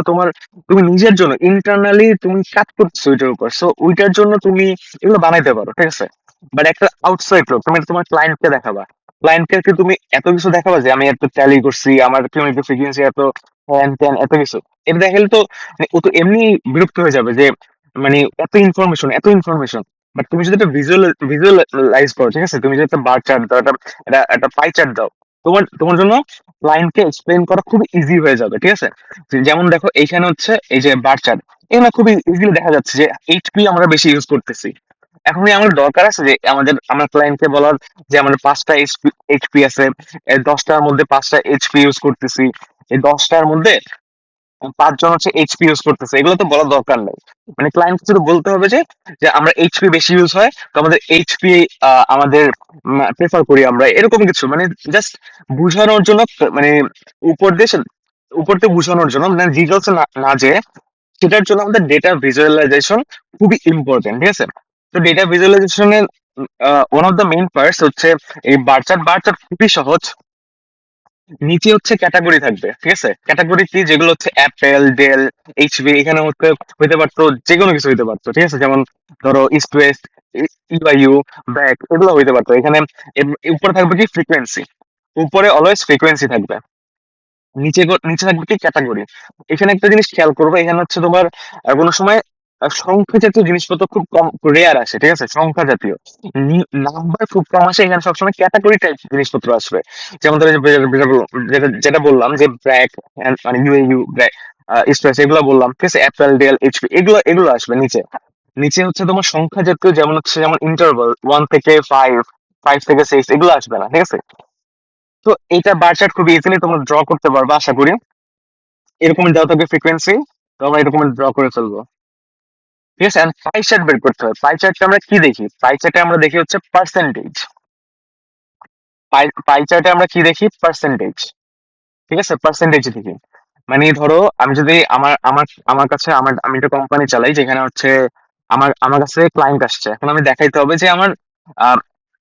তুমি নিজের জন্য ইন্টারনালি তুমি কাজ করতেছো ওইটার উপর, সো ওইটার জন্য তুমি এগুলো বানাইতে পারো, ঠিক আছে? বাট একটা আউটসাইড লোক, তুমি তোমার ক্লায়েন্টকে দেখাবা, ক্লায়েন্টকে কি তুমি এত কিছু দেখাবা যে আমি এত ট্যালি করছি, আমার কিলোমিটার ফ্রিকোয়েন্সি এত, হ্যান ত্যান এত কিছু। এটা দেখালে তো মানে ও তো এমনি বিরক্ত হয়ে যাবে যে মানে এত ইনফরমেশন। বাট তুমি যদি একটা ভিজুয়ালাইজ করো, ঠিক আছে? তুমি যদি একটা বার চার্ট দাও, একটা পাই চার্ট দাও, তোমার জন্য ক্লায়েন্টকে এক্সপ্লেন করা খুব ইজি হয়ে যাবে, ঠিক আছে? যেমন দেখো এইখানে হচ্ছে এই যে বার চার্ট, এখানে খুবই ইজিলি দেখা যাচ্ছে যে এইচপি আমরা বেশি ইউজ করতেছি। এখন কি আমাদের দরকার আছে যে আমার ক্লায়েন্টকে বলার যে আমাদের 5টা এইচপি আছে, এই 10টার মধ্যে 5টা এইচপি ইউজ করতেছি, এই 10টার মধ্যে 5জন হচ্ছে এইচপি ইউজ করতেছে? এগুলো তো বলার দরকার নেই। মানে ক্লায়েন্ট শুধু বলতে হবে যে যে আমরা এইচপি বেশি ইউজ হয়, তো আমাদের এইচপি আমাদের প্রেফার করি আমরা, এরকম কিছু মানে জাস্ট বুঝানোর জন্য, মানে উপর দিয়ে উপর দিয়ে বুঝানোর জন্য, মানে ডিটেলস না না যে সেটার জন্য আমাদের ডেটা ভিজুয়ালাইজেশন খুবই ইম্পর্টেন্ট, ঠিক আছে? তো ডেটা ভিজুয়ালাইজেশনের one of the main parts হচ্ছে এই বার চার্ট খুবই সহজ। নিচে হচ্ছে ক্যাটাগরি থাকবে, ঠিক আছে? ক্যাটাগরি কি, যেগুলো হচ্ছে অ্যাপেল, ডেল, এইচপি, এখানে হচ্ছে হইতে পারতো যে কোনো কিছু হইতে পারতো, ঠিক আছে? যেমন ধরো ইস্ট ওয়েস্ট, ইউ, ব্যাক, এগুলো হইতে পারতো এখানে। উপরে থাকবে কি ফ্রিকোয়েন্সি, উপরে অলওয়েজ ফ্রিকোয়েন্সি থাকবে। নিচে থাকবে কি ক্যাটাগরি। এখানে একটা জিনিস খেয়াল করবে, এখানে হচ্ছে তোমার কোনো সময় সংখ্যা জাতীয় জিনিসপত্র খুব কম, রেয়ার আসে, ঠিক আছে? সংখ্যা জাতীয় নাম্বার খুব কম আসে, এখানে সবসময় ক্যাটাগরি টাইপ জিনিসপত্র আসবে। যেমন ধরো এই যে যেটা বললাম যে ব্র্যাক, মানে ইউ ব্র্যাক, স্পেস, এগুলো বললাম, ঠিক আছে? অ্যাপেল, ডেল, এইচপি, এগুলো আসবে নিচে। নিচে হচ্ছে তোমার সংখ্যা জাতীয়, যেমন ইন্টারভাল 1 থেকে 5, 5 থেকে 6, এগুলো আসবে না, ঠিক আছে? তো এটা বার চার্ট খুবই ইজিলি তোমরা ড্র করতে পারবে আশা করি। এরকম দেওয়া থাকবে ফ্রিকোয়েন্সি, তো আমরা এরকম ড্র করে ফেলবো, ঠিক আছে? এন্ড পাই চার্ট বের করতে হবে। পাই চার্টে আমরা কি দেখি? পাই চার্টে আমরা দেখি হচ্ছে পার্সেন্টেজ। পাই চার্টে আমরা কি দেখি? পার্সেন্টেজ, ঠিক আছে? পার্সেন্টেজ দেখি। মানে ধরো আমি যদি আমার কাছে আমি একটা কোম্পানি চালাই, যেখানে হচ্ছে আমার কাছে ক্লায়েন্ট আসছে। এখন আমি দেখাইতে হবে যে আমার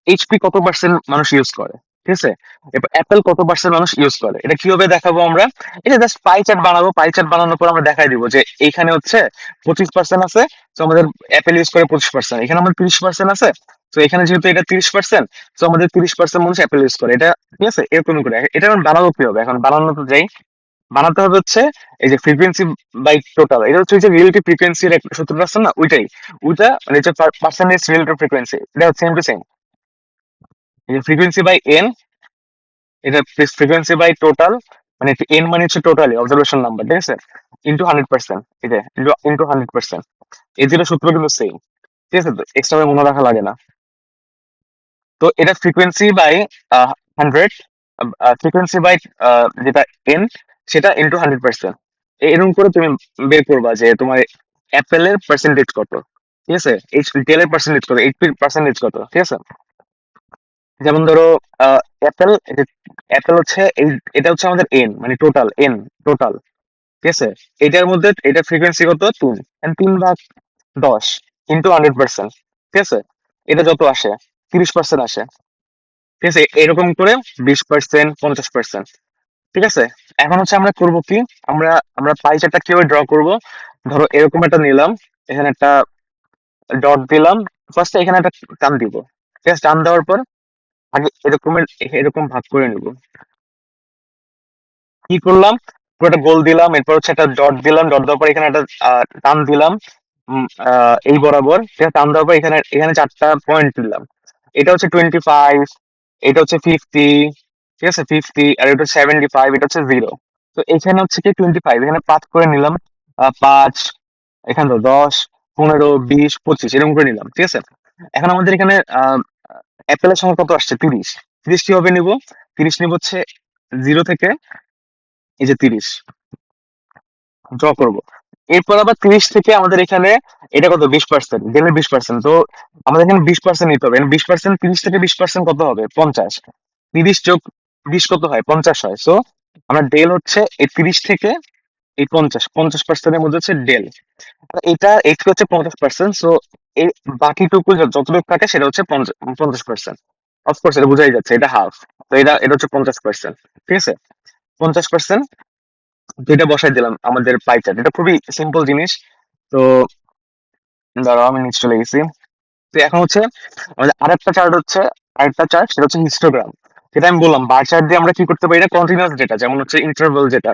এইচপি কত পার্সেন্ট মানুষ ইউজ করে, ঠিক আছে? এরপর অ্যাপেল কত পার্সেন্ট মানুষ ইউজ করে, এটা কিভাবে দেখাবো আমরা? এটা জাস্ট পাই চার্ট বানাবো। পাই চার্ট বানানোর পর আমরা দেখাই দিব যে এইখানে হচ্ছে 25% আছে, তো আমাদের অ্যাপেল ইউজ করে 25%, এখানে আমাদের 30% আছে, তো এখানে যেহেতু এটা 30%, তো আমাদের 30% মানুষ অ্যাপেল ইউজ করে, এটা ঠিক আছে? এরকম করে এটা আমরা বানাবো কি হবে? এখন বানানো তো যাই, বানাতে হবে হচ্ছে এই যে ফ্রিকোয়েন্সি বাই টোটাল। এটা হচ্ছে ওই যে রিলেটিভ ফ্রিকোয়েন্সির একটা সূত্রটা আছে না, ওইটা মানে হচ্ছে পার্সেন্টেজ রিলেটিভ ফ্রিকোয়েন্সি, এটা সেম টু সেম এই যে ফ্রিকোয়েন্সি বাই এন, এটা ফ্রিকোয়েন্সি বাই টোটাল, মানে এন মানে হচ্ছে টোটালি অবজারভেশন নাম্বার, ঠিক আছে? ইন্টু 100%, এটা ইন্টু 100%। এই দুটো সূত্র কিন্তু সেম, ঠিক আছে? তো এক্সট্রা মনে রাখা লাগে না। তো এটা ফ্রিকোয়েন্সি বাই 100, ফ্রিকোয়েন্সি বাই যেটা এন, সেটা ইন্টু 100%। এরকম করে তুমি বের করবা যে তোমার অ্যাপেলের পার্সেন্টেজ কত, ঠিক আছে? ডেল এর পার্সেন্টেজ কত, এইচপির পার্সেন্টেজ কত, ঠিক আছে? যেমন ধরো অ্যাপেল, অ্যাপেল হচ্ছে এটা হচ্ছে আমাদের এন, মানে টোটাল, ঠিক আছে? এটার মধ্যে এটা ফ্রিকোয়েন্সি কত? 3, 3/10 ইন্টু 100%, ঠিক আছে? এটা যত আসে 30% আসে। ঠিক আছে, এরকম করে 20%, 50%। ঠিক আছে, এখন হচ্ছে আমরা করব কি, আমরা আমরা পাই চার্টটা কিভাবে ড্র করব। ধরো এরকম একটা নিলাম, এখানে একটা ডট দিলাম, ফার্স্টে এখানে একটা টান দিব। ঠিক আছে, টান দেওয়ার পর আগে এরকম ভাগ করে নিব। কি করলাম, পুরোটা গোল দিলাম, এরপর হচ্ছে একটা ডট দিলাম, ডট দেওয়ার পর এখানে একটা টান দিলাম, এই বরাবর। ঠিক আছে, টান দেওয়ার পর এখানে এখানে 4টা পয়েন্ট দিলাম। এটা হচ্ছে 25, এটা হচ্ছে 50। ঠিক আছে, 50, আর এটা হচ্ছে 75, এটা হচ্ছে 0। তো এখানে হচ্ছে কি 25, এখানে 5 করে নিলাম, 5, এখানে তো 10, 15, 20, 25 এরকম করে নিলাম। ঠিক আছে, এখন আমাদের এখানে অ্যাপেলের সংখ্যা কত আসছে, 30। 30 কিভাবে নিব, 30 নিব হচ্ছে 0 থেকে, এই যে 30 ড্র করব। এরপর আবার 30 থেকে আমাদের এখানে এটা কত, 20%, গেলে 20%। তো আমাদের এখানে 20% নিতে হবে। 20%, 30 থেকে 20% কত হবে, 50। 30 যোগ 20 কত হয়, 50 হয়। সো আমরা ডেল হচ্ছে এই 30 থেকে এই 50%-এর মধ্যে হচ্ছে ডেল। এটা এক্স হচ্ছে 50%। সো এই বাকিটুকু যতটুকু থাকে সেটা হচ্ছে 50%। অফকোর্স এটা বোঝাই যাচ্ছে, এটা হাফ। তো এটা এটা হচ্ছে 50%। ঠিক আছে, 50%। তো এটা বসাই দিলাম আমাদের পাই চার্ট, এটা খুবই সিম্পল জিনিস। তো ধরো আমি নিচে চলে গেছি। তো এখন হচ্ছে আমাদের আরেকটা চার্ট, সেটা হচ্ছে হিস্টোগ্রাম। যেটা আমি বললাম, বার চার্ট দিয়ে আমরা কি করতে পারি, এটা কন্টিনিউয়াস ডেটা, যেমন হচ্ছে ইন্টারভেল, যেটা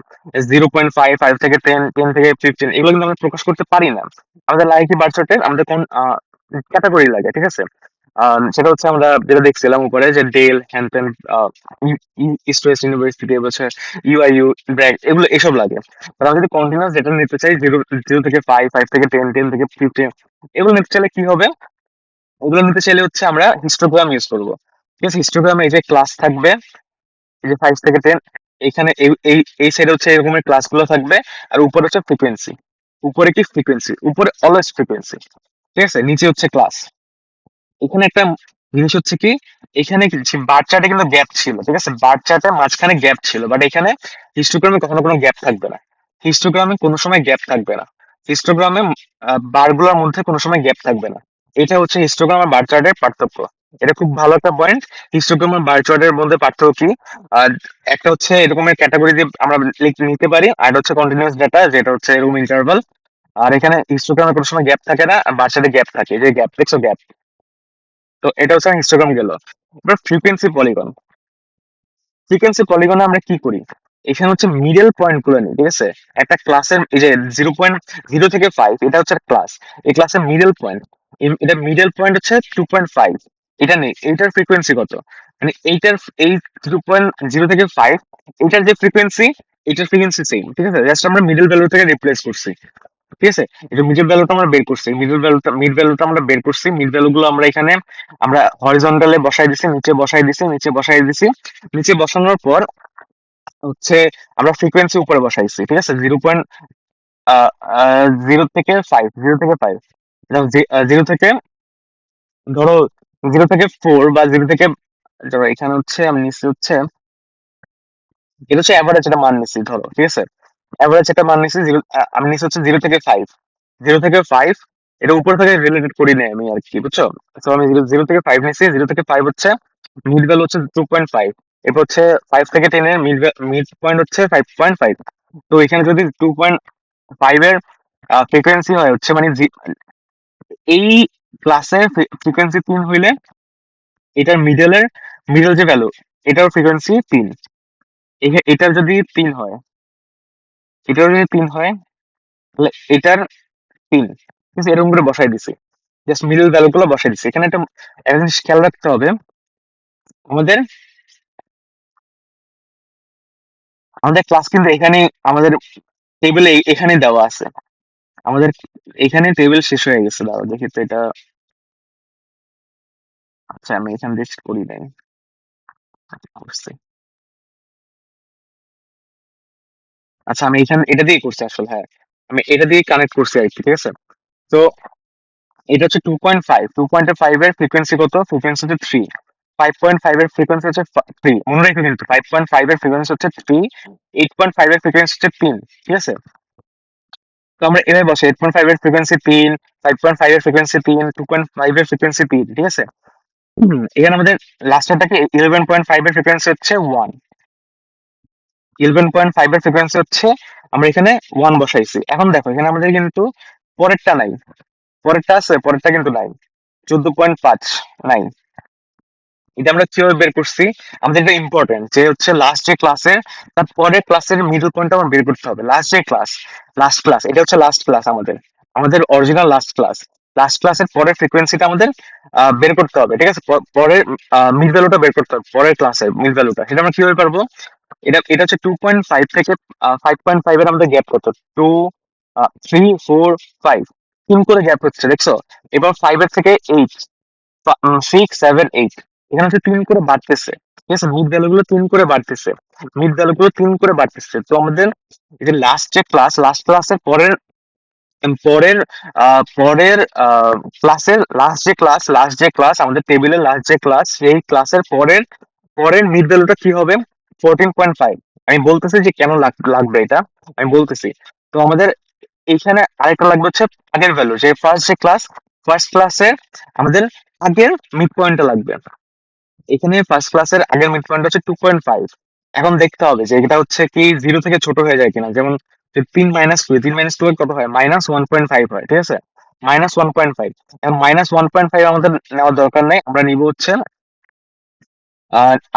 0.5, 5 থেকে 10, 10 থেকে 15, এগুলো কিন্তু আমরা প্রকাশ করতে পারি না। আমাদের লাগে কি, বার চার্টে আমাদের কোন ক্যাটাগরি লাগে। ঠিক আছে, সেটা হচ্ছে আমরা যেটা দেখছিলাম উপরে, যে ডেল, হ্যান্ড, ইস্ট ওয়েস্ট ইউনিভার্সিটি, হচ্ছে ইউআইইউ, ব্র্যাক, এগুলো এসব লাগে। আর আমরা যদি কন্টিনিউয়াস ডেটা নিতে চাই, 0 থেকে 5, 5 থেকে 10, 10 থেকে 15, এগুলো নিতে চাইলে কি হবে, ওগুলো নিতে চাইলে হচ্ছে আমরা হিস্টোগ্রাম ইউজ করবো। ঠিক আছে, হিস্টোগ্রামে এই যে ক্লাস থাকবে, এই যে 5 থেকে 10, এখানে এই এই এই সাইডে হচ্ছে এরকমের ক্লাসগুলো থাকবে। আর উপরে হচ্ছে ফ্রিকোয়েন্সি, উপরে কি ফ্রিকোয়েন্সি, উপরে অলওয়েজ ফ্রিকোয়েন্সি। ঠিক আছে, নিচে হচ্ছে ক্লাস। এখানে একটা জিনিস হচ্ছে কি, এখানে বার চার্টে কিন্তু গ্যাপ ছিল। ঠিক আছে, বার চার্টে মাঝখানে গ্যাপ ছিল, বাট এখানে হিস্টোগ্রামে কখনো কোনো গ্যাপ থাকবে না। হিস্টোগ্রামে কোনো সময় গ্যাপ থাকবে না। হিস্টোগ্রামে বারগুলোর মধ্যে কোনো সময় গ্যাপ থাকবে না। এটা হচ্ছে হিস্টোগ্রাম আর বার চার্টের পার্থক্য। এটা খুব ভালো একটা পয়েন্ট। হিস্টোগ্রাম আর বার চার্টের মধ্যে পার্থক্য কি, আর একটা হচ্ছে এরকমের ক্যাটাগরি দিয়ে আমরা নিতে পারি, আর একটা হচ্ছে কন্টিনিউয়াস ডেটা, যেটা হচ্ছে এরকম ইন্টারভাল। আর এখানে হিস্টোগ্রামে কোনো সময় গ্যাপ থাকে না, আর বার চার্টে গ্যাপ থাকে, এই যে গ্যাপ দেখছো, গ্যাপ। তো এটা হচ্ছে হিস্টোগ্রাম গেল। এবার ফ্রিকোয়েন্সি পলিগন। ফ্রিকোয়েন্সি পলিগনে আমরা কি করি, এখানে হচ্ছে মিডল পয়েন্ট গুলো নিই। ঠিক আছে, একটা ক্লাসের এই যে 0.0 থেকে 5, এটা হচ্ছে ক্লাস, এই ক্লাসের মিডল পয়েন্ট, এটা মিডল পয়েন্ট হচ্ছে 2.5। এটা নেই, এইটার ফ্রিকোয়েন্সি কত, মানে এইটার এই 0.0 থেকে 5, এইটার যে ফ্রিকোয়েন্সি, এইটার ফ্রিকোয়েন্সি সেম। ঠিক আছে, জাস্ট আমরা মিডল ভ্যালু থেকে রিপ্লেস করছি। ঠিক আছে, এটা মিডল ভ্যালুটা আমরা বের করছি, মিড ভ্যালুটা আমরা বের করছি। মিড ভ্যালু গুলো আমরা এখানে আমরা হরিজন্টালে বসাই দিছি, নিচে বসানোর পর হচ্ছে আমরা ফ্রিকোয়েন্সি উপরে বসাইছি। ঠিক আছে, 0 থেকে 5, 0 থেকে ধরো 0 থেকে 4 বা 0 থেকে, ধরো এখানে হচ্ছে আমি নিচ্ছি হচ্ছে, এটা হচ্ছে অ্যাভারেজ একটা মান নিচ্ছি ধরো। ঠিক আছে, অ্যাভারেজ একটা মান নিচ্ছি, আমি নিচ্ছি হচ্ছে 0 থেকে 5। 0 থেকে 5, এটা উপর থেকে রিলেটেড করি নাই আমি আর কি, বুঝছো। তো আমি 0 থেকে 5 নিচ্ছি। 0 থেকে 5 হচ্ছে মিড ভ্যালু হচ্ছে 2.5। এরপর হচ্ছে 5 থেকে 10 এর মিড পয়েন্ট হচ্ছে 5.5। তো এখানে যদি 2.5 এর ফ্রিকোয়েন্সি হয় হচ্ছে, মানে এই ক্লাসের ফ্রিকোয়েন্সি 3 হইলে, এটার মিডল যে ভ্যালু, এটার ফ্রিকোয়েন্সি 3। এটার যদি 3 হয়, তাহলে এটার 3। ঠিক আছে, এরকম করে বসাই দিছি, জাস্ট মিডল ভ্যালু গুলো বসাই দিছি। এখানে একটা একটা জিনিস খেয়াল রাখতে হবে, আমাদের আমাদের ক্লাস কিন্তু এখানে, আমাদের টেবিলে এখানে দেওয়া আছে। আমাদের এখানে টেবিল শেষ হয়ে গেছে, দাঁড়াও দেখি তো এটা। আচ্ছা, আমি এখানে লিস্ট করি নাই, করছি। আচ্ছা, আমি এখানে এটা দিয়ে করছি আসলে, হ্যাঁ, আমি এটা দিয়ে কানেক্ট করছি আর কি। ঠিক আছে, তো এটা হচ্ছে 2.5, 2.5 এর ফ্রিকোয়েন্সি কত, ফ্রিকোয়েন্সি হচ্ছে 3। 5.5 এর ফ্রিকোয়েন্সি হচ্ছে 3, মনে রেখো কিন্তু 5.5 এর ফ্রিকোয়েন্সি হচ্ছে 3। 8.5 এর ফ্রিকোয়েন্সি হচ্ছে 3। ঠিক আছে, তো আমরা এভাবে বসে 8.5 এর ফ্রিকোয়েন্সি 3, 5.5 এর ফ্রিকোয়েন্সি 3, 2.5 এর ফ্রিকোয়েন্সি 3। ঠিক আছে, এখানে আমাদের লাস্টেরটাকে 11.5 এর ফ্রিকোয়েন্সি হচ্ছে 1, 11.5 এর ফ্রিকোয়েন্সি হচ্ছে আমরা এখানে 1 বসাইছি। এখন দেখো এখানে আমাদের কিন্তু পরেরটা নাই, পরেরটা আছে, পরেরটা কিন্তু নাই, 14.5 নাই। এটা আমরা কিভাবে বের করছি? আমাদের এটা ইম্পর্টেন্ট যে হচ্ছে লাস্ট যে ক্লাসের তার পরের ক্লাসের মিডল পয়েন্ট আমার বের করতে হবে। লাস্ট যে ক্লাস, লাস্ট ক্লাস এটা হচ্ছে লাস্ট ক্লাস, আমাদের আমাদের অরিজিনাল লাস্ট ক্লাস, লাস্ট ক্লাসের পরের ফ্রিকোয়েন্সিটা আমাদের বের করতে হবে, ঠিক আছে? পরের মিড ভ্যালুটা বের করতে হবে, পরের ক্লাসের মিড ভ্যালুটা, সেটা আমরা কিভাবে পারবো? এটা হচ্ছে 2.5 থেকে 5.5 এর আমাদের গ্যাপ কত? 2, 3, 4, 5, 3 করে গ্যাপ হচ্ছে, দেখছো? এবার 5 এর থেকে 8, 6, 7, 8, এখানে হচ্ছে 3 করে বাড়তেছে, ঠিক আছে? মিড ভ্যালু গুলো 3 করে বাড়তেছে, মিড ভ্যালু গুলো 3 করে বাড়তেছে। তো আমাদের এই যে লাস্ট যে ক্লাস, লাস্ট ক্লাসের পরের পরের পরের ক্লাসের লাস্ট যে ক্লাস আমাদের টেবিলের লাস্ট যে ক্লাস, সেই ক্লাসের পরের পরের মিড ভ্যালুটা কি হবে? 14.5। আমি বলতেছি যে কেন লাগবে এটা, আমি বলতেছি। তো আমাদের এইখানে আরেকটা লাগবে হচ্ছে আগের ভ্যালু, যে ফার্স্ট যে ক্লাস, ফার্স্ট ক্লাসের আমাদের আগের মিড পয়েন্টটা লাগবে। এখানে ফার্স্ট ক্লাসের আগের মিড পয়েন্ট হচ্ছে 2.5। এখন দেখতে হবে যে এটা হচ্ছে কি 0 থেকে ছোট হয়ে যায় কিনা। যেমন যে 3 - 2 কত হয়? -1.5 হয়, ঠিক আছে? -1.5। এখন -1.5 আমাদের নেওয়ার দরকার নেই, আমরা নিব হচ্ছে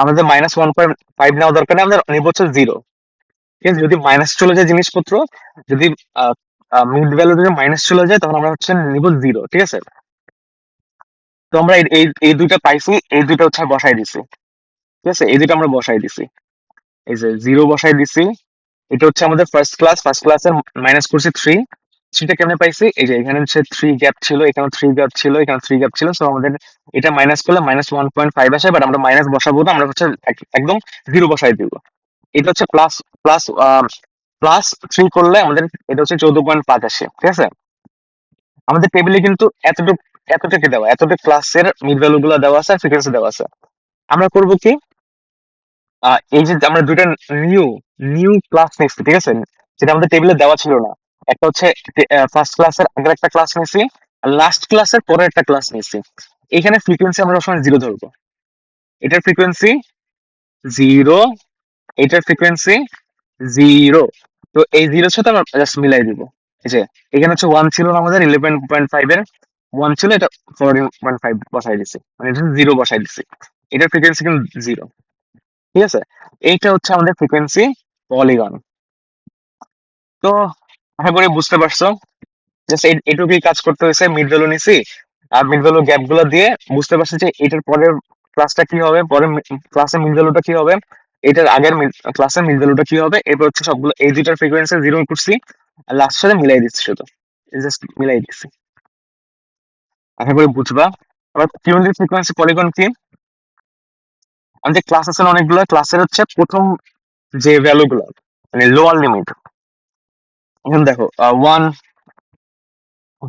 আমাদের -1.5 নেওয়ার দরকার নেই, আমরা নিব হচ্ছে 0, ঠিক আছে? যদি মাইনাস চলে যায় জিনিসপত্র, যদি মিড ভ্যালু যদি মাইনাস চলে যায় তখন আমরা হচ্ছে নিব 0, ঠিক আছে? তো আমরা এই দুইটা পাইছি, এই দুইটা হচ্ছে বসাই দিছি, ঠিক আছে? এই দুইটা আমরা বসাই দিছি, এই যে 0 বসাই দিছি। এটা হচ্ছে আমাদের ফার্স্ট ক্লাস, ফার্স্ট ক্লাসের মাইনাস করছি 3। 3টা কেমনে পাইছি? এই যে এখানে হচ্ছে 3 গ্যাপ ছিল, এখানে 3 গ্যাপ ছিল, এখানে 3 গ্যাপ ছিল। সো আমাদের এটা মাইনাস করলে -1.5 আসে, বাট আমরা মাইনাস বসাবো না, আমরা হচ্ছে একদম 0 বসাই দিব। এটা হচ্ছে প্লাস প্লাস প্লাস 3 করলে আমাদের এটা হচ্ছে 14.5 আসে, ঠিক আছে? আমাদের টেবিলে কিন্তু এতটুকু এতটুকু দেওয়া, এতটুকু ক্লাসের মিড ভ্যালু গুলো দেওয়া আছে, ফ্রিকোয়েন্সি দেওয়া আছে। আমরা করব কি, এই যে আমরা দুইটা নিউ নিউ ক্লাস নিচ্ছি, ঠিক আছে? যেটা আমাদের টেবিলে দেওয়া ছিল না। একটা হচ্ছে ফার্স্ট ক্লাসের আগের একটা ক্লাস নিছি, আর লাস্ট ক্লাসের পরে একটা ক্লাস নিছি। এখানে ফ্রিকোয়েন্সি আমরা সবসময় 0 ধরবো। এটার ফ্রিকোয়েন্সি 0, এটার ফ্রিকোয়েন্সি 0। তো এই 0 সাথে আমরা জাস্ট মিলাই দিব। এই যে এখানে হচ্ছে 1 ছিল না আমাদের 11.5 এর, 1 ছিল, এটা 14.5 বসাই দিছি, মানে এটা 0 বসাই দিছি। এটার ফ্রিকোয়েন্সি কিন্তু 0, ঠিক আছে? এইটা হচ্ছে আমাদের ফ্রিকোয়েন্সি পলিগন। তো আশা করি বুঝতে পারছো, জাস্ট এটুকুই কাজ করতে হয়েছে। মিড ভ্যালু নিছি আর মিড ভ্যালু গ্যাপ গুলো দিয়ে বুঝতে পারছি যে এটার পরের ক্লাসটা কি হবে, পরের ক্লাসের মিড ভ্যালুটা কি হবে, এটার আগের ক্লাসের মিড ভ্যালুটা কি হবে। এরপর হচ্ছে সবগুলো এই দুইটার ফ্রিকোয়েন্সি 0 করছি, আর লাস্ট সাথে মিলাই দিচ্ছি, শুধু জাস্ট মিলাই দিচ্ছি। আশা করি বুঝবা। আবার কিউমুলেটিভ ফ্রিকোয়েন্সি পলিগন কি? আমাদের ক্লাস আছে না অনেকগুলো, ক্লাসের হচ্ছে প্রথম যে ভ্যালু গুলো, মানে লোয়ার লিমিট, এখন দেখো 1,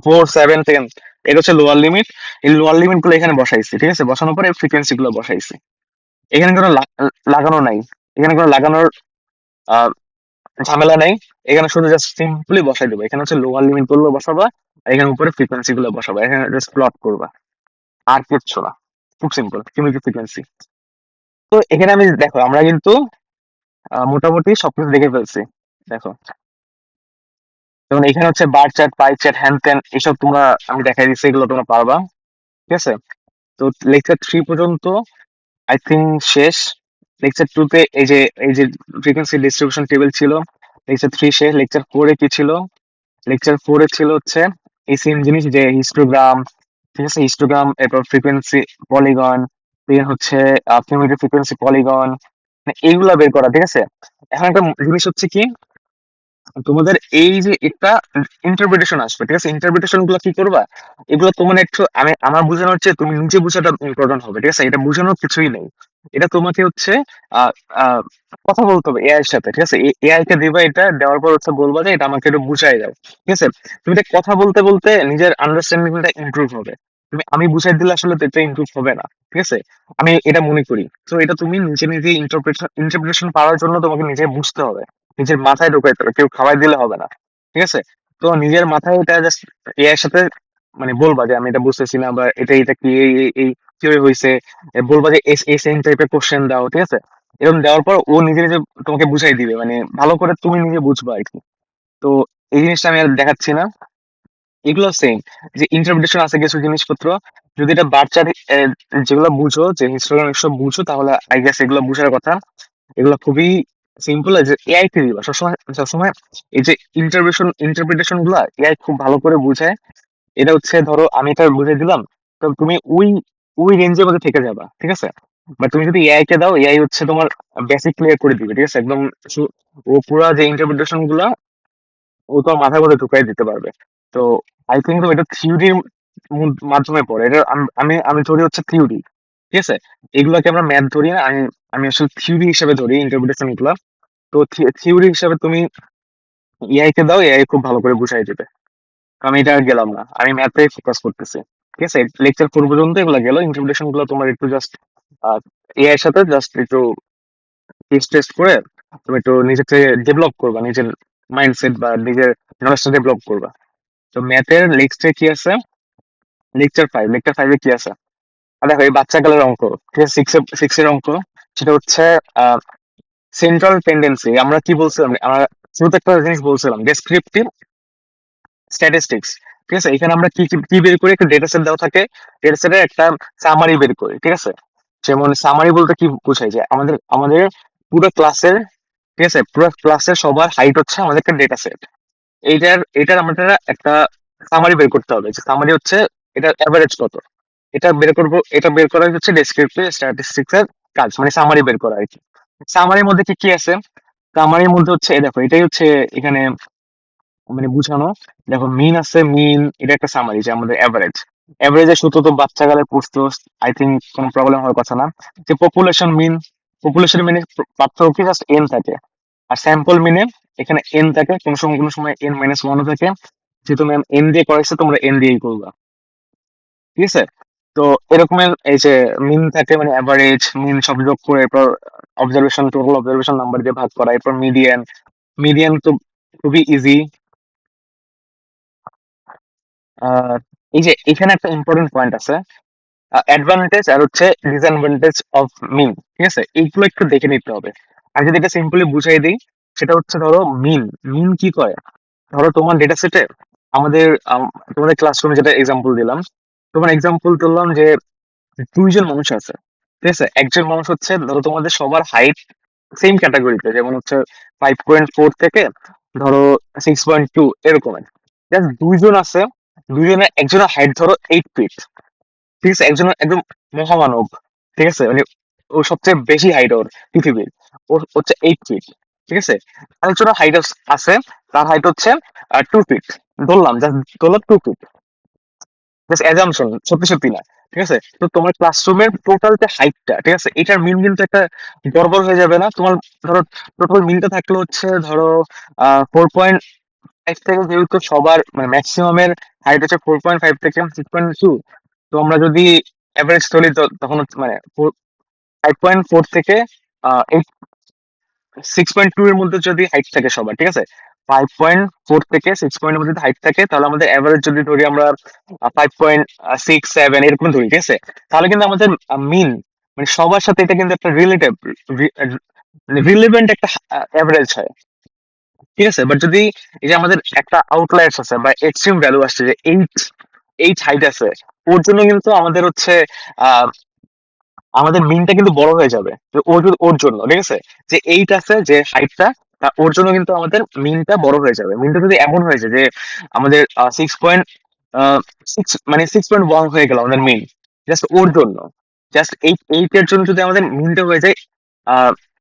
4, 7 থেকে, এটা হচ্ছে লোয়ার লিমিট। এই লোয়ার লিমিট গুলো এখানে বসাইছি, ঠিক আছে? বসানোর পরে ফ্রিকোয়েন্সি গুলো বসাইছি। এখানে কোনো লাগানো নাই, এখানে কোনো লাগানোর আহ, ঝামেলা নাই। এখানে শুধু জাস্ট সিম্পলি বসাই দেবো। এখানে হচ্ছে লোয়ার লিমিট গুলো বসাবা, আর এখানে উপরে ফ্রিকোয়েন্সি গুলো বসাবা, এখানে জাস্ট প্লট করবা, আর কিচ্ছু না। খুব সিম্পল কিউমুলেটিভ ফ্রিকোয়েন্সি। তো এখানে আমি দেখো আমরা কিন্তু মোটামুটি সবকিছু দেখে ফেলছি। দেখো যেমন এখানে হচ্ছে বার চার্ট, পাই চার্ট, হ্যান ত্যান, এসব তোমরা আমি দেখাই দিচ্ছি, এগুলো তোমরা পারবা, ঠিক আছে? তো লেকচার 3 পর্যন্ত আই থিঙ্ক শেষ। লেকচার 2 তে এই যে ফ্রিকোয়েন্সি ডিস্ট্রিবিউশন টেবিল ছিল। লেকচার 3 শেষ। লেকচার 4 এ কি ছিল? লেকচার 4 এ ছিল হচ্ছে এই সেম জিনিস, যে হিস্টোগ্রাম, ঠিক আছে? হিস্টোগ্রাম, এরপর ফ্রিকোয়েন্সি পলিগন, দেন হচ্ছে কিউমুলেটিভ ফ্রিকোয়েন্সি পলিগন, এইগুলা বের করা, ঠিক আছে? এখন একটা জিনিস হচ্ছে কি, তোমাদের এই যে একটা ইন্টারপ্রিটেশন আসবে, ঠিক আছে? ইন্টারপ্রিটেশন গুলো কি করবা, এগুলো তোমার একটু আমি আমার বোঝানো হচ্ছে, তুমি নিজে বোঝাটা ইম্পর্টেন্ট হবে, ঠিক আছে? এটা বোঝানোর কিছুই নেই। এটা তোমাকে হচ্ছে আহ আহ কথা বলতে হবে এআই এর সাথে, ঠিক আছে? এআই কে দিবা, এটা দেওয়ার পর হচ্ছে বলবা যে এটা আমাকে একটু বুঝাই দাও, ঠিক আছে? তুমি এটা কথা বলতে বলতে নিজের আন্ডারস্ট্যান্ডিংটা ইমপ্রুভ হবে। আমি বুঝাই দিলে আসলে তো এটা ইমপ্রুভ হবে না, ঠিক আছে? আমি এটা মনে করি। তো এটা তুমি নিজে নিজে ইন্টারপ্রিটেশন পাওয়ার জন্য তোমাকে নিজে বুঝতে হবে, নিজের মাথায় ঢোকাইতে হবে, কেউ খাওয়াই দিলে হবে না, ঠিক আছে? তো নিজের মাথায় এটা জাস্ট এআই এর সাথে মানে বলবা যে আমি এটা বুঝতেছি না, বা এটা এটা কি, এই এই এই থিওরি হয়েছে, বলবা যে এস এস এন টাইপের কোশ্চেন দাও, ঠিক আছে? এরকম দেওয়ার পর ও নিজে নিজে তোমাকে বুঝাই দিবে, মানে ভালো করে তুমি নিজে বুঝবা আর কি। তো এই জিনিসটা আমি আর দেখাচ্ছি না। এগুলো সেম, যে ইন্টারপ্রিটেশন আছে কিছু জিনিসপত্র, যদি এটা বাচ্চার যেগুলো বুঝো, যে হিস্টোরিয়ান সব বুঝো, তাহলে আই গেস এগুলো বুঝার কথা। এগুলো খুবই সিম্পল, যে এআই তে দিবা সবসময় সবসময়। এই যে ইন্টারপ্রিটেশন গুলা এআই খুব ভালো করে বুঝায়। এটা হচ্ছে ধরো আমি এটা বুঝাই দিলাম, তো তুমি ওই ওই রেঞ্জের মধ্যে থেকে যাবা, ঠিক আছে? বাট তুমি যদি এআই কে দাও, এআই হচ্ছে তোমার বেসিক ক্লিয়ার করে দিবে, ঠিক আছে, একদম। ও পুরা যে ইন্টারপ্রিটেশন গুলা ও তোমার মাথার মধ্যে ঢুকাই দিতে পারবে। তো আই থিঙ্ক এটা থিওরির মাধ্যমে পড়ে, এটা আমি আমি ধরি হচ্ছে থিওরি, ঠিক আছে? এগুলাকে আমরা ম্যাথ ধরি না, আমি আমি আসলে থিওরি হিসেবে ধরি ইন্টারপ্রিটেশন গুলা। তো থিওরি হিসেবে তুমি এআই কে দাও, এআই খুব ভালো করে বুঝাই দিবে। তো আমি এটা আর গেলাম না, আমি ম্যাথে ফোকাস করতেছি। ঠিক আছে, লেকচার 4 পর্যন্ত এগুলো গেল, ইন্টারপ্রিটেশন গুলো তোমার একটু জাস্ট এআই এর সাথে জাস্ট একটু টেস্ট টেস্ট করে তুমি একটু নিজেকে ডেভেলপ করবা, নিজের মাইন্ডসেট বা নিজের নলেজটা ডেভেলপ করবা। তো ম্যাথের নেক্সটে কি আছে? লেকচার 5 কি আছে? আর দেখো, এই বাচ্চা কালের অঙ্ক, ঠিক আছে, সিক্স এর অঙ্ক। সেটা হচ্ছে সেন্ট্রাল টেন্ডেন্সি। আমরা কি বলছিলাম? আমরা শুরুতে একটা জিনিস বলছিলাম, ডেসক্রিপটিভ স্ট্যাটিস্টিক্স। ঠিক আছে, এখানে আমরা কি কি কি বের করি? একটা ডেটা সেট দেওয়া থাকে, ডেটা সেটের একটা সামারি বের করি, ঠিক আছে? যেমন সামারি বলতে কি বোঝায়, যে আমাদের আমাদের পুরো ক্লাসের, ঠিক আছে, পুরো ক্লাসের সবার হাইট হচ্ছে আমাদের একটা ডেটা সেট। এটার আমাদের একটা সামারি বের করতে হবে, যে সামারি হচ্ছে এটার অ্যাভারেজ কত। এটা বের করব, এটা বের করা হচ্ছে ডেসক্রিপটিভ স্ট্যাটিস্টিক্স এর কাজ, মানে সামারি বের করা আর কি। সামারির মধ্যে কি কি আছে? সামারির মধ্যে হচ্ছে, এই দেখো, এটাই হচ্ছে এখানে মানে বুঝানো। দেখো, মিন আছে, মিন এটা একটা সামারি, যে আমাদের এভারেজ। এভারেজের সূত্র তো বাচ্চাকালে পড়তো, আই থিঙ্ক কোনো প্রবলেম হওয়ার কথা না। যে পপুলেশন মিন, পপুলেশন মিনে পার্থক্য কি? জাস্ট এন থাকে। আর স্যাম্পল মিনে এখানে এন থাকে, কোনো সময় এন মাইনাস ওয়ানও থাকে। যেহেতু ম্যাম এন দিয়ে করাইছে, তোমরা এন দিয়েই করবা, ঠিক আছে? তো এরকমের এই যে মিন থাকে, মানে অ্যাভারেজ মিন সব যোগ করে, এরপর অবজারভেশন, টোটাল অবজারভেশন নাম্বার দিয়ে ভাগ করা, এরপর মিডিয়ান। মিডিয়ান তো খুবই ইজি। আর এই যে এখানে একটা ইম্পর্টেন্ট পয়েন্ট আছে, অ্যাডভান্টেজ আর হচ্ছে ডিসঅ্যাডভান্টেজ অফ মিন, ঠিক আছে? এইগুলো একটু দেখে নিতে হবে। আমি যদি এটা সিম্পলি বুঝাই দিই, সেটা হচ্ছে ধরো মিন। মিন কি করে? ধরো তোমার ডেটা সেটে আমাদের তোমাদের ক্লাসরুমে যেটা এক্সাম্পল দিলাম, তোমার এক্সাম্পল তুললাম যে 2 জন মানুষ আছে, ঠিক আছে? একজন মানুষ হচ্ছে, ধরো তোমাদের সবার হাইট সেম ক্যাটাগরিতে, যেমন হচ্ছে 5.4 থেকে ধরো 6.2 এরকমের। জাস্ট 2 জন আছে, 2 জনের একজনের হাইট ধরো 8 ফিট, ঠিক আছে? একজন একদম মহামানব, ঠিক আছে, মানে ও সবচেয়ে বেশি হাইট ওর পৃথিবীর, ওর হচ্ছে 8 ফিট, ঠিক আছে? আরেকজনের হাইট আছে, তার হাইট হচ্ছে 2 ফিট। ধরলাম, জাস্ট ধরলাম 2 ফিট, জাস্ট অ্যাজাম্পশন, সত্যি সত্যি না, ঠিক আছে? তো তোমার ক্লাসরুমের টোটাল যে হাইটটা, ঠিক আছে, এটার মিন কিন্তু একটা গড়বড় হয়ে যাবে না তোমার? ধরো টোটাল মিনটা থাকলে হচ্ছে ধরো 4.5 থেকে, যেহেতু সবার মানে ম্যাক্সিমামের হাইট হচ্ছে 4.5 থেকে 6.2। তো আমরা যদি অ্যাভারেজ ধরি, তো তখন মানে 5.4 থেকে 6.2 এর মধ্যে যদি হাইট থাকে সবার, ঠিক আছে, 5.4 থেকে 6 পয়েন্টের মধ্যে হাইট থাকে, তাহলে আমাদের অ্যাভারেজ যদি ধরি আমরা 5.6-7 এরকম ধরি, ঠিক আছে? তাহলে কিন্তু আমাদের মিন, মানে সবার সাথে এটা কিন্তু একটা রিলেটিভ, রিলেভেন্ট একটা অ্যাভারেজ হয়, ঠিক আছে? বাট যদি এই যে আমাদের একটা আউটলায়ার্স আছে বা এক্সট্রিম ভ্যালু আসছে, যে 8 হাইট আছে, ওর জন্য কিন্তু আমাদের হচ্ছে আহ আমাদের মিনটা কিন্তু বড় হয়ে যাবে, যে ওর জন্য, ঠিক আছে? যে 8 আছে, যে হাইটটা, ওর জন্য কিন্তু আমাদের মিনটা বড় হয়ে যাবে। মিনটা যদি এমন হয়ে যায় যে আমাদের 6.6, মানে 6.1 হয়ে গেল আমাদের মিন, জাস্ট ওর জন্য, জাস্ট এইট এর জন্য যদি আমাদের মিনটা হয়ে যায়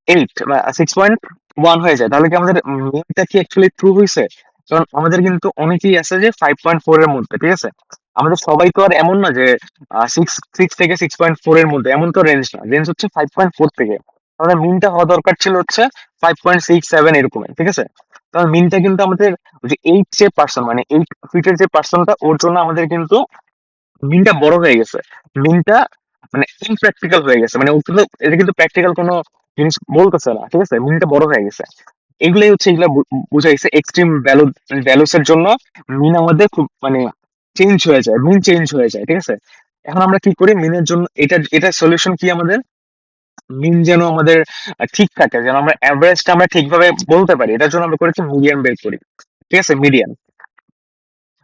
8 বা 6.1 হয়ে যায়, তাহলে কি আমাদের মিনটা কি অ্যাকচুয়ালি ট্রু হয়েছে? কারণ আমাদের কিন্তু অনেকেই আছে যে 5.4 এর মধ্যে, ঠিক আছে? আমাদের সবাই তো আর এমন না যে সিক্স সিক্স থেকে 6.4 এর মধ্যে, এমন তো রেঞ্জ না, রেঞ্জ হচ্ছে 5.4 থেকে। আমাদের মিনটা হওয়া দরকার ছিল হচ্ছে 5.6-7 এরকমের, ঠিক আছে? তাহলে মিনটা কিন্তু আমাদের ওই যে 8 যে পার্সন, মানে 8 ফিটের যে পার্সনটা, ওর জন্য আমাদের কিন্তু মিনটা বড় হয়ে গেছে। মিনটা মানে ইমপ্র্যাকটিক্যাল হয়ে গেছে, মানে ও কিন্তু, এটা কিন্তু প্র্যাকটিক্যাল কোনো জিনিস বলতেছে না, ঠিক আছে? মিনটা বড় হয়ে গেছে। এগুলাই হচ্ছে, এগুলা বুঝাইছে এক্সট্রিম ভ্যালুস এর জন্য মিন আমাদের খুব মানে চেঞ্জ হয়ে যায়, মিন চেঞ্জ হয়ে যায়, ঠিক আছে? এখন আমরা কি করি মিনের জন্য, এটা সলিউশন কি আমাদের, মিন যেন আমাদের ঠিক থাকে, যেন আমরা অ্যাভারেজটা আমরা ঠিকভাবে বলতে পারি, এটার জন্য আমরা করেছি মিডিয়ান বের করি। ঠিক আছে, মিডিয়ান।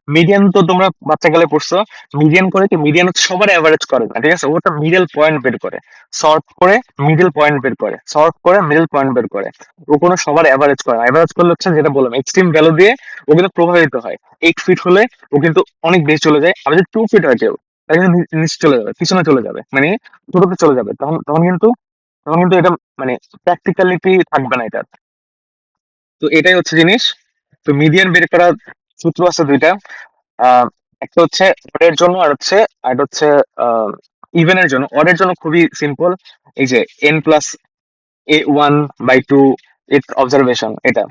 মিডিয়ান তো তোমরা বাচ্চাকালে পড়ছো। মিডিয়ান করে কি, মিডিয়ান হচ্ছে সবার অ্যাভারেজ করে না, ঠিক আছে, ওটা মিডল পয়েন্ট বের করে, সর্ট করে মিডল পয়েন্ট বের করে, সর্ট করে মিডল পয়েন্ট বের করে। ও কোনো সবার অ্যাভারেজ করে না, অ্যাভারেজ করলে হচ্ছে যেটা বললাম এক্সট্রিম ভ্যালু দিয়ে ও কিন্তু প্রভাবিত হয়। 8 ফিট হলে ও কিন্তু অনেক বেশি চলে যায়, আবার যদি 2 ফিট হয় কেউ, তাহলে কিন্তু নিচে চলে যাবে, পিছনে চলে যাবে, মানে ছোটতে চলে যাবে, তখন কিন্তু এটা মানে প্র্যাকটিক্যালিটি থাকবে না এটা। তো এটাই হচ্ছে জিনিস। তো মিডিয়ান বের করার সূত্র আছে দুইটা। আহ একটা হচ্ছে অডের জন্য, আর হচ্ছে ইভেনের জন্য। অডের জন্য খুবই সিম্পল, এই যে n+a1/2 ইটস অবজারভেশন এটা।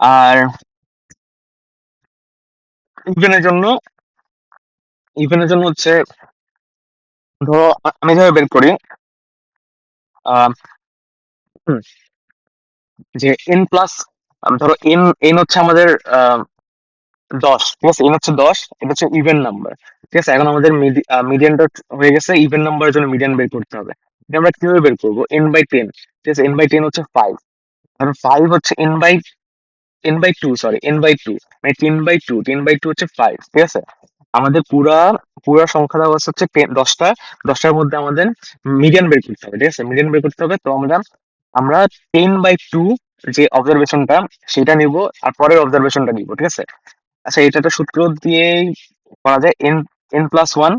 আর ইভেনের জন্য, হচ্ছে ধরো আমি যেভাবে বের করি, আহ, হুম, যে n+, ধরো এন হচ্ছে আমাদের 10, ঠিক আছে, এন হচ্ছে 10, এটা হচ্ছে ইভেন নাম্বার। ঠিক আছে, এখন আমাদের মিডিয়ানটা হয়ে গেছে, ইভেন নাম্বারের জন্য মিডিয়ান বের করতে হবে। এটা আমরা কিভাবে বের করবো, n/10, ঠিক আছে, n/10 হচ্ছে 5, কারণ 5 হচ্ছে n/2, সরি n/2, মানে 10/2, 10/2 হচ্ছে 5, ঠিক আছে। আমাদের পুরা পুরা সংখ্যা দেওয়া আছে হচ্ছে 10টা, 10টার মধ্যে আমাদের মিডিয়ান বের করতে হবে, ঠিক আছে, মিডিয়ান বের করতে হবে। তো আমরা আমরা 10/2 যে অবজারভেশনটা সেটা নিব, আর পরের অবজারভেশনটা নিব, ঠিক আছে। আচ্ছা, এটা একটা সূত্র দিয়েই করা যায়, n+1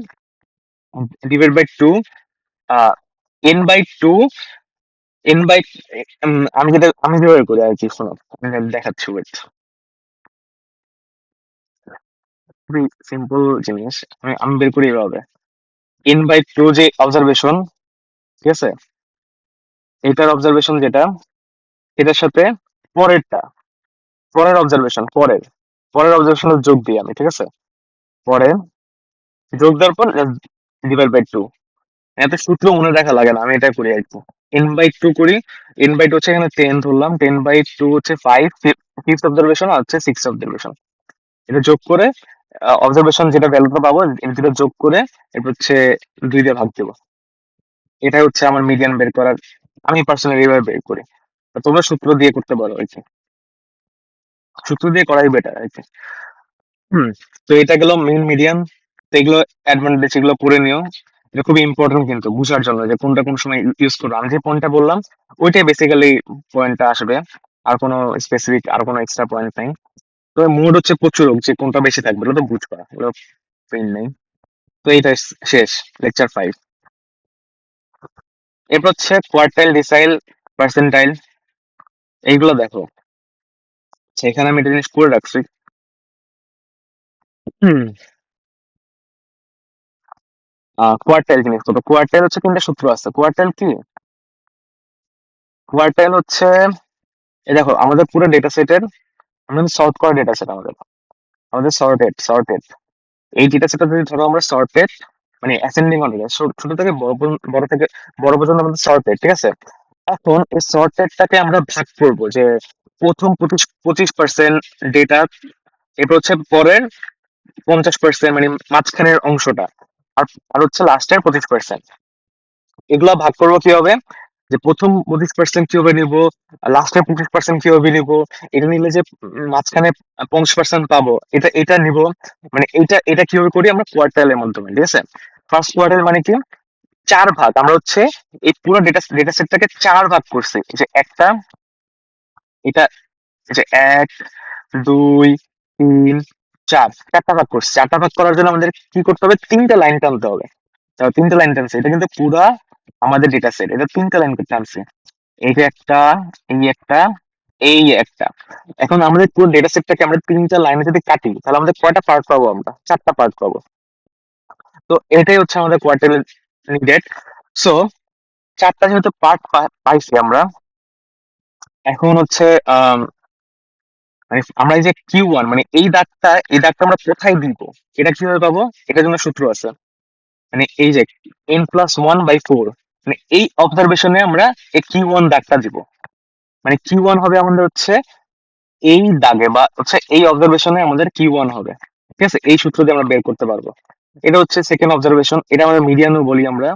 / 2, n/2, এন বাই আমি যেভাবে করি আর কি, শোনো আমি দেখাচ্ছি, wait। খুবই সিম্পল জিনিস, আমি বের করি এভাবে, n/2 যে অবজারভেশন, ঠিক আছে, এটার অবজারভেশন যেটা, এটার সাথে পরেরটা, পরের অবজারভেশনের যোগ দিই আমি, ঠিক আছে, পরে যোগ দেওয়ার পর / 2। এত সূত্র মনে রাখা লাগে না, আমি এটা করি আর কি, n/2 করি। n/2 হচ্ছে এখানে 10 ধরলাম, 10/2 হচ্ছে 5, ফিফথ অবজারভেশন, আর হচ্ছে সিক্স অবজারভেশন। এটা যোগ করে অবজারভেশন যেটা ভ্যালুটা পাবো, এই দুটো যোগ করে এরপর হচ্ছে 2 দিয়ে ভাগ দেবো। এটাই হচ্ছে আমার মিডিয়ান বের করার, আমি পার্সোনালি এইভাবে বের করি। তো তোমরা সূত্র দিয়ে করতে পারো আর কি, সূত্র দিয়ে করাই বেটার আর কি। হুম। তো এটা গেল মেইন মিডিয়ান। তো এগুলো অ্যাডভান্টেজ, এগুলো পড়ে নিও। এটা খুবই ইম্পর্টেন্ট কিন্তু বুঝার জন্য যে কোনটা কোন সময় ইউজ করবো। আমি যে পয়েন্টটা বললাম ওইটাই বেসিক্যালি পয়েন্টটা আসবে, আর কোনো স্পেসিফিক আর কোনো এক্সট্রা পয়েন্ট নাই। তবে মোড হচ্ছে প্রচুর, যে কোনটা বেশি থাকবে ওটা তো বুঝবা, ওগুলো পেন নেই। তো এইটা শেষ, লেকচার 5। এরপর হচ্ছে কোয়ার্টাইল, ডিসাইল, পার্সেন্টাইল, এইগুলো দেখো। সেখানে আমি একটা জিনিস করে রাখছি। হুম। কোয়ার্টাইল জিনিস, তো কোয়ার্টাইল হচ্ছে 3টা সূত্র আছে। কোয়ার্টাইল কি, কোয়ার্টাইল হচ্ছে এই দেখো আমাদের পুরো ডেটা সেটের, আমাদের সর্ট করা ডেটা সেট, আমাদের সর্টেড এই ডেটা সেটটা যদি ধরো আমরা সর্টেড, মানে অ্যাসেন্ডিং অর্ডারে, ছোট থেকে বড় থেকে বড় পর্যন্ত আমাদের সর্টেড, ঠিক আছে। এখন এই সর্টেডটাকে আমরা ভাগ করব, যে প্রথম 25% ডেটা, এরপর হচ্ছে পরের 50%, মানে মাঝখানের অংশটা, আর আর হচ্ছে লাস্টের 25%। এগুলা ভাগ করবো কিভাবে, যে প্রথম 25% কিভাবে নিব, লাস্টের 25% কিভাবে নিব, এটা নিলে যে মাঝখানে 50% পাবো, এটা নিব, মানে এটা কিভাবে করি আমরা কোয়ার্টাইলের মাধ্যমে, ঠিক আছে। ফার্স্ট কোয়ার্টাইল মানে কি, 4 ভাগ, আমরা হচ্ছে এই পুরো ডেটা সেটটাকে 4 ভাগ করছি, যে একটা, এটা, যে 1, 2, 3, 4, 4টা ভাগ করছি। 4টা ভাগ করার জন্য আমাদের কি করতে হবে, 3টা লাইন টানতে হবে। 3টা লাইন টানছে, এটা কিন্তু পুরা আমাদের ডেটা সেট, এটা 3টা লাইন টানছে, এই যে একটা, এই একটা, এই একটা। এখন আমাদের পুরো ডেটা সেটটাকে আমরা 3টা লাইনে যদি কাটি, তাহলে আমাদের কয়টা পার্ট পাবো, আমরা 4টা পার্ট পাবো। তো এটাই হচ্ছে আমাদের কোয়ার্টাইল নিডেড। সো 4টা যেহেতু পার্ট পাইছি আমরা, এখন হচ্ছে মানে আমরা এই যে Q1, মানে এই দাগটা আমরা কোথায় দিব, এটা কিভাবে পাবো, এটার জন্য সূত্র আছে। মানে এই যে n+1/4, মানে এই অবজারভেশনে আমরা এই Q1 দাগটা দিব, মানে Q1 হবে আমাদের হচ্ছে এই দাগে, বা হচ্ছে এই অবজারভেশনে আমাদের Q1 হবে। ঠিক আছে, এই সূত্র দিয়ে আমরা বের করতে পারবো। এটা হচ্ছে সেকেন্ড অবজারভেশন, এটা আমরা মিডিয়ানও বলি আমরা।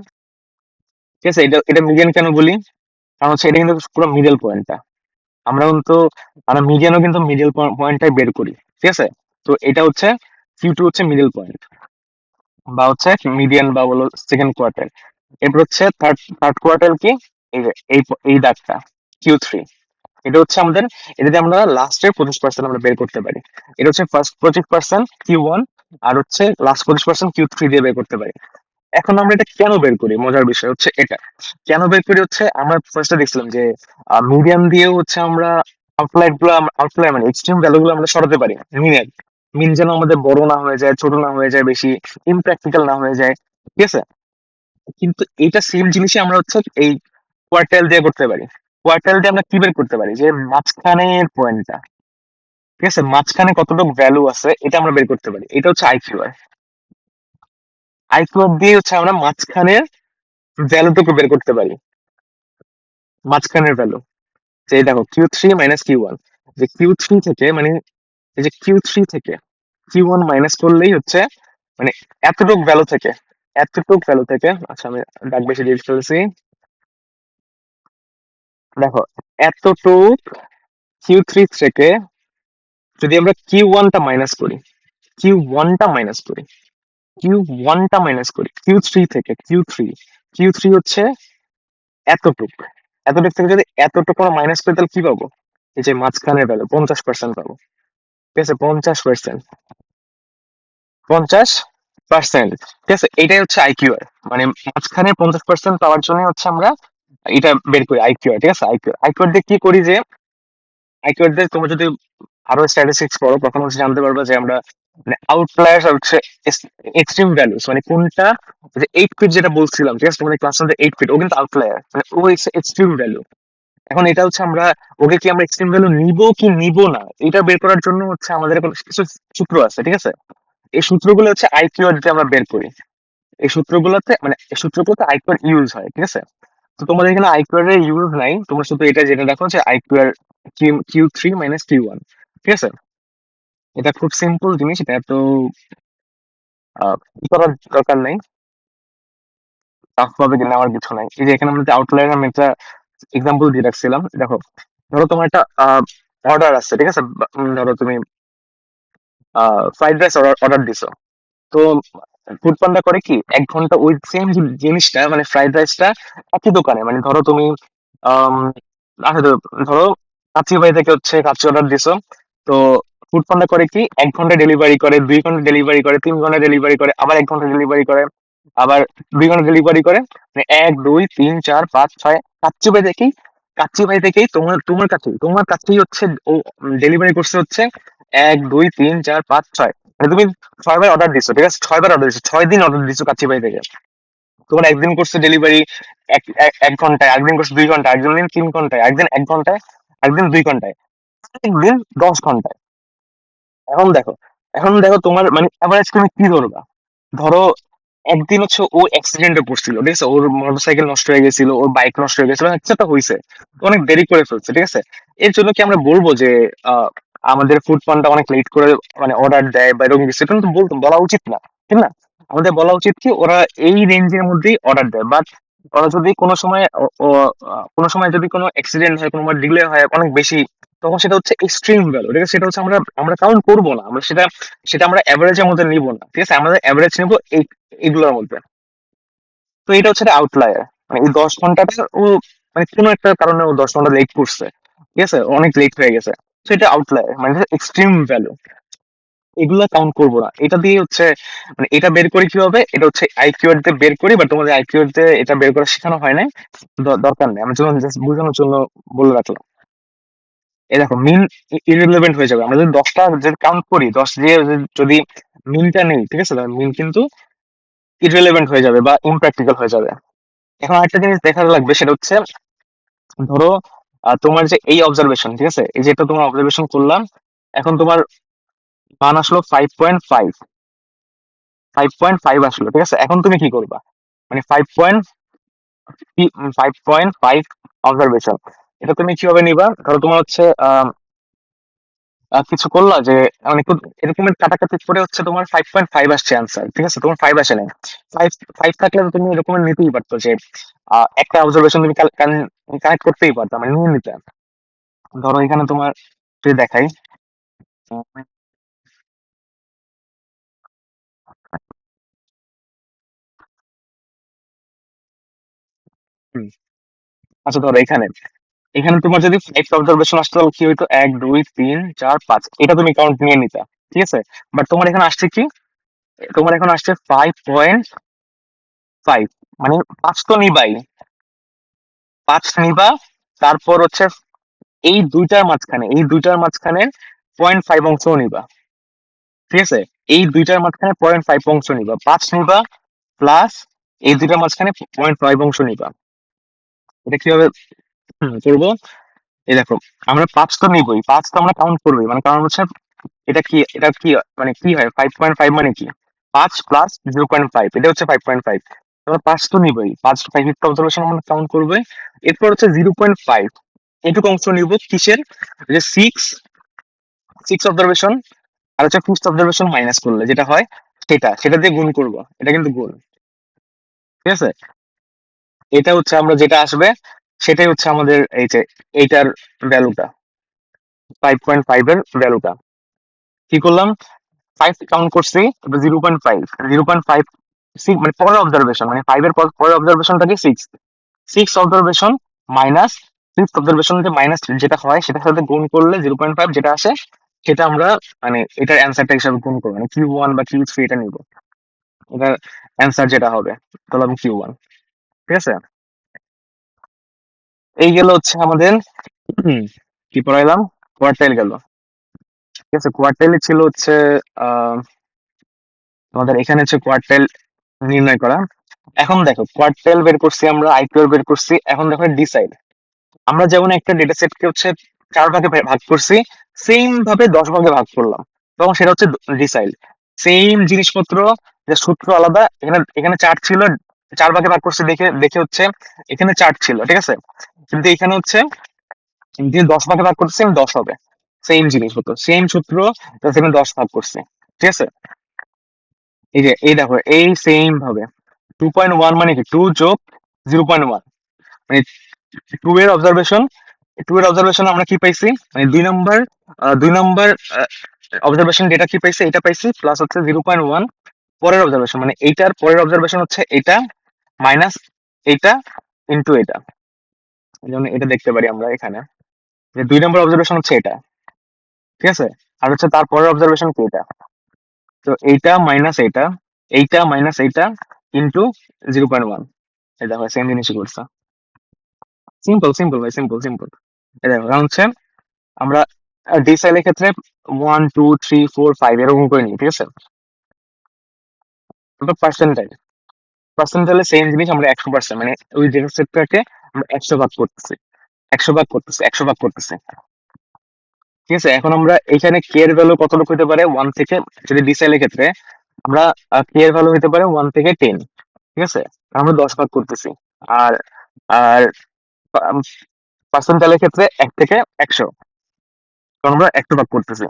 ঠিক আছে, এটা এটা মিডিয়ান কেন বলি, কারণ হচ্ছে এটা কিন্তু পুরো মিডল পয়েন্টটা, আমরা কিন্তু আমরা মিডিয়ানও কিন্তু মিডল পয়েন্টটাই বের করি। ঠিক আছে, তো এটা হচ্ছে Q2 হচ্ছে মিডল পয়েন্ট বা হচ্ছে মিডিয়ান বা বলো সেকেন্ড কোয়ার্টার। এরপর হচ্ছে থার্ড থার্ড কোয়ার্টার কি, এই যে এই দাগটা Q3, এটা হচ্ছে আমাদের, এটা দিয়ে আমরা লাস্টের 25% আমরা বের করতে পারি। এটা হচ্ছে ফার্স্ট 25% Q1, আর হচ্ছে লাস্ট 25% Q3 দিয়ে বের করতে পারি। এখন আমরা এটা কেন বের করি, মজার বিষয় হচ্ছে এটা কেন বের করি হচ্ছে, আমরা ফার্স্টে দেখছিলাম যে মিডিয়াম দিয়েও হচ্ছে আমরা আউটলাইর মানে এক্সট্রিম ভ্যালু গুলো আমরা সরাতে পারি মিনের। মিন যেন আমাদের বড় না হয়ে যায়, ছোট না হয়ে যায়, বেশি ইমপ্র্যাকটিক্যাল না হয়ে যায়। ঠিক আছে, কিন্তু এটা সেম জিনিসই আমরা হচ্ছে এই কোয়ার্টাইল দিয়ে করতে পারি। কোয়ার্টাইল দিয়ে আমরা কি বের করতে পারি, যে মাঝখানের পয়েন্টটা, ঠিক আছে, মাঝখানে কতটুকু ভ্যালু আছে এটা আমরা বের করতে পারি। এটা হচ্ছে আইকিউআর। আইকিউআর দিয়ে হচ্ছে আমরা মাঝখানের ভ্যালুটুকু বের করতে পারি, মাঝখানের ভ্যালু। যে এই দেখো Q3 - Q1, যে Q3 থেকে মানে এই যে Q3 থেকে Q1 মাইনাস করলেই হচ্ছে মানে এতটুক ভ্যালু থেকে, এতটুক ভ্যালু থেকে, আচ্ছা আমি দাগ বেশি দিয়ে ফেলছি, দেখো এতটুক Q3 থেকে যদি আমরা Q1টা মাইনাস করি, Q1টা মাইনাস করি, Q1টা মাইনাস করি Q3 থেকে, Q3 হচ্ছে এতটুক, এতটুক থেকে যদি এতটুকু আমরা মাইনাস করি তাহলে কি পাবো, এই যে মাঝখানের ভ্যালু 50% পাবো। ঠিক আছে, 50%, 50%। ঠিক আছে, এটাই হচ্ছে আইকিউআর, মানে মাঝখানে 50% পাওয়ার জন্য হচ্ছে আমরা এটা বের করি আইকিউআর। ঠিক আছে, আইকিউআর দিয়ে কি করি, যে আইকিউআর দিয়ে তোমরা যদি আরো স্ট্যাটিস্টিক্স পড়ো তখন হচ্ছে জানতে পারবে যে আমরা মানে আউটলায়ার্স আর হচ্ছে এক্সট্রিম ভ্যালুস, মানে কোনটা, যে 8 ফিট যেটা বলছিলাম, ঠিক আছে, তোমাদের ক্লাস 8 ফিট, ও কিন্তু আউটলায়ার, মানে ও এক্সট্রিম ভ্যালু। এখন এটা হচ্ছে আমরা ওকে কি আমরা এক্সট্রিম ভ্যালু নিব কি নিব না, এটা বের করার জন্য হচ্ছে আমাদের এখন কিছু সূত্র আছে। ঠিক আছে, এই সূত্রগুলো হচ্ছে আইকিউআর দিয়ে আমরা বের করি। এই সূত্রগুলোতে মানে এই সূত্রগুলোতে আইকিউআর ইউজ হয়। ঠিক আছে, তো তোমাদের এখানে আইকিউআর এর ইউজ নাই, তোমরা শুধু এটা যেটা দেখো যে আইকিউআর Q3 - Q1। ঠিক আছে, এটা খুব সিম্পল জিনিস, এটা এত কি করার দরকার নাই, টাফ ভাবে নেওয়ার কিছু নাই। এই যে এখানে আমরা আউটলাইন আমি একটা এক্সাম্পল দিয়ে রাখছিলাম, দেখো ধরো তোমার একটা অর্ডার আছে। ঠিক আছে, ধরো তুমি ফ্রাইড রাইস অর্ডার দিছো। তো ফুড পান্ডা করে কি 1 ঘন্টা ওই সেম জিনিসটা মানে ফ্রাইড রাইসটা একই দোকানে, মানে ধরো তুমি আম, আচ্ছা ধরো কাচ্চি থেকে হচ্ছে কাচ্চি অর্ডার দিছো। তো ফুড পান্ডা করে কি 1 ঘন্টা ডেলিভারি করে, 2 ঘন্টা ডেলিভারি করে, 3 ঘন্টা ডেলিভারি করে, আবার 1 ঘন্টা ডেলিভারি করে, আবার 2 ঘন্টা ডেলিভারি করে, মানে 1 2 3 4 5 6 কাচ্চি ভাই থেকেই তোমার কাছেই হচ্ছে ও ডেলিভারি করছে হচ্ছে 1 2 3 4 5 6, মানে তুমি 6 বার অর্ডার দিছো। ঠিক আছে, 6 বার অর্ডার দিছো, 6 দিন অর্ডার দিছো কাচ্চি ভাই থেকে। তোমার একদিন করছে ডেলিভারি 1 ঘন্টায়, একদিন করছে 2 ঘন্টা, একদিন 3 ঘন্টায়, একদিন 1 ঘন্টায়, একদিন 2 ঘন্টায়, একদিন 10 ঘন্টায়। এখন দেখো তোমার মানে অ্যাভারেজ তুমি কি ধরবা, ধরো একদিন হচ্ছে ও অ্যাক্সিডেন্টে পড়ছিল। ঠিক আছে, ওর মোটরসাইকেল নষ্ট হয়ে গেছিল, ওর বাইক নষ্ট হয়ে গেছিল, একটা তো হয়েছে, অনেক দেরি করে ফেলছে। ঠিক আছে, এর জন্য কি আমরা বলবো যে আহ, আমাদের ফুড পান্ডা অনেক লেট করে মানে অর্ডার দেয় বা এরকম কিছু, এটা কিন্তু বলা উচিত না, ঠিক না? আমাদের বলা উচিত কি ওরা এই রেঞ্জের মধ্যেই অর্ডার দেয়, বাট ওরা যদি কোনো সময় কোনো সময় যদি কোনো অ্যাক্সিডেন্ট হয়, কোনো ডিলে হয় অনেক বেশি, তখন সেটা হচ্ছে এক্সট্রিম ভ্যালু। ঠিক আছে, সেটা হচ্ছে আমরা আমরা কাউন্ট করবো না, আমরা সেটা সেটা আমরা অ্যাভারেজের মধ্যে নিব না। ঠিক আছে, আমাদের অ্যাভারেজ নিবো এইগুলোর মধ্যে। তো এটা হচ্ছে আউটলায়ার, মানে এই 10 ঘন্টাটা ও মানে কোনো একটা কারণে ও 10 ঘন্টা লেট করছে। ঠিক আছে, অনেক লেট হয়ে গেছে, তো এটা আউটলায়ার মানে এক্সট্রিম ভ্যালু, এগুলা কাউন্ট করবো না। এটা দিয়ে হচ্ছে মানে এটা বের করি কিভাবে, এটা হচ্ছে আইকিউআর দিয়ে বের করি, বা তোমাদের আইকিউআর দিয়ে এটা বের করা শেখানো হয় না, দরকার নেই, আমি জন্য জাস্ট বোঝানোর জন্য বলে রাখলাম। এই দেখো মিন ইররিলেভেন্ট হয়ে যাবে, আমরা যদি 10টা যদি কাউন্ট করি, 10 দিয়ে যদি মিনটা নেই, ঠিক আছে, মিন কিন্তু ইররিলেভেন্ট হয়ে যাবে বা ইমপ্র্যাকটিক্যাল হয়ে যাবে। এখন আরেকটা জিনিস দেখা লাগবে, সেটা হচ্ছে ধরো তোমার যে এই অবজারভেশন, ঠিক আছে, এই যে এটা তোমার অবজারভেশন করলাম, এখন তোমার মান আসলো 5.5, 5.5 আসলো। ঠিক আছে, এখন তুমি কি করবা, মানে 5.5 অবজারভেশন, এটা তুমি কিভাবে নিবা, ধরো তোমার হচ্ছে কিছু করলা যে মানে এরকমের কাটাকাটি করে হচ্ছে তোমার 5.5 আসছে অ্যান্সার, ঠিক আছে, তোমার 5 আসে নাই। 5 5 থাকলে তো তুমি এরকমের নিতেই পারতো যে একটা অবজারভেশন তুমি কানেক্ট করতেই পারতো, মানে নিয়ে নিতে। ধরো এখানে তোমার যদি দেখাই, হুম, আচ্ছা ধরো এখানে এখানে তোমার যদি 5 অবজারভেশন আসতো তাহলে কি হইতো, 1 2 3 4 5, এটা তুমি কাউন্ট নিয়ে নিতা, ঠিক আছে। বাট তোমার এখানে আসছে কি, তোমার এখন আসছে 5.5, মানে 5 তো নিবাই, 5 নিবা। তারপর হচ্ছে এই দুইটার মাঝখানে 0.5 অংশ নিবা, ঠিক আছে। এই দুইটার মাঝখানে 0.5 অংশ নিবা, 5 নিবা প্লাস এই দুইটার মাঝখানে 0.5 অংশ নিবা। এটা কিভাবে করবো, এই দেখো, আমরা 5 তো নিবই, 5 তো আমরা কাউন্ট করবোই, মানে কারণ হচ্ছে এটা কি মানে কি হয়, 5.5 মানে কি, 5 প্লাস 0.5, এটা হচ্ছে 5.5। আমরা 5 তো নিবই, 5 অবজারভেশন আমরা কাউন্ট করবোই। এরপর হচ্ছে 0.5 এটুকু অংশ নিব কিসের, যে সিক্স অবজারভেশন আর হচ্ছে ফিফথ অবজারভেশন মাইনাস করলে যেটা হয়, সেটা দিয়ে গুণ করব, এটা কিন্তু গুণ, ঠিক আছে। এটা হচ্ছে আমরা যেটা আসবে সেটাই হচ্ছে আমাদের এই যে এইটার ভ্যালুটা, 5.5 এর ভ্যালুটা। কি করলাম, 5 কাউন্ট করছি, 0.5, 0.5 মানে পরের অবজারভেশন, মানে 5 এর পরের অবজারভেশনটাকে six observation minus fifth observation, যে মাইনাস যেটা হয় সেটার সাথে গুণ করলে 0.5 যেটা আসে সেটা আমরা মানে এটার অ্যান্সারটা হিসাবে গুণ করবো, মানে Q1 বা Q3 এটা নিব, এটার অ্যান্সার যেটা হবে তাহলে আমি Q1, ঠিক আছে। এই গেল হচ্ছে আমাদের হুম, কি পড়াইলাম, কোয়ার্টাইল গেল, ঠিক আছে। কোয়ার্টাইলে ছিল হচ্ছে আহ তোমাদের এখানে হচ্ছে কোয়ার্টাইল নির্ণয় করা। এখন দেখো কোয়ার্টাইল বের করছি আমরা, আইকিউ বের করছি, এখন দেখো ডিসাইড। আমরা যেমন একটা ডেটা সেটকে হচ্ছে 4 ভাগে ভাগ করছি, সেম ভাবে 10 ভাগে ভাগ করলাম, তখন সেটা হচ্ছে ডিসাইড। সেম জিনিসপত্র, যে সূত্র আলাদা, এখানে এখানে চার্ট ছিল, 4 ভাগে ভাগ করছি দেখে দেখে হচ্ছে এখানে চার্ট ছিল, ঠিক আছে। কিন্তু এখানে হচ্ছে যদি 10 ভাগে ভাগ করতে সেম 10 হবে, সেম জিনিস হতো, সেম সূত্র, সেখানে 10 ভাগ করছে, ঠিক আছে। এই যে এই দেখো এই সেম ভাবে 2.1 মানে কি, 2 যোগ 0.1, মানে 2 এর অবজারভেশন আমরা কি পাইছি, মানে 2 নম্বর 2 নম্বর অবজারভেশন ডেটা কি পাইছি, এটা পাইছি, প্লাস হচ্ছে 0.1 পরের অবজারভেশন, মানে এইটার পরের অবজারভেশন হচ্ছে এটা মাইনাস এইটা ইন্টু এটা। যেমন এটা দেখতে পারি আমরা এখানে, যে 2 নম্বর অবজারভেশন হচ্ছে এটা, ঠিক আছে। আর হচ্ছে তার পরের অবজারভেশন কি এটা, তো এইটা মাইনাস এইটা, এইটা মাইনাস এইটা ইন্টু 0.1। এটা হয় সেম জিনিসই করছে, সিম্পল সিম্পল ভাই, সিম্পল সিম্পল। এটা দেখো, কারণ হচ্ছে আমরা ডিসাইলের ক্ষেত্রে 1 2 3 4 5 এরকম করে নিই, ঠিক আছে। তারপর পার্সেন্টাইলে সেম জিনিস আমরা 100%, মানে ওই ডেটা সেটটাকে আমরা 100 ভাগ করতেছি, 100 ভাগ করতেছি। ঠিক আছে, এখন আমরা এখানে কে এর ভ্যালু কতটুকু হতে পারে, 1 থেকে, যদি ডিসাইলের ক্ষেত্রে আমরা কে এর ভ্যালু হতে পারে 1 থেকে 10, ঠিক আছে। আমরা 10 ভাগ করতেছি। আর আর পার্সেন্টাইলের ক্ষেত্রে 1 থেকে 100, কারণ আমরা 100 ভাগ করতেছি।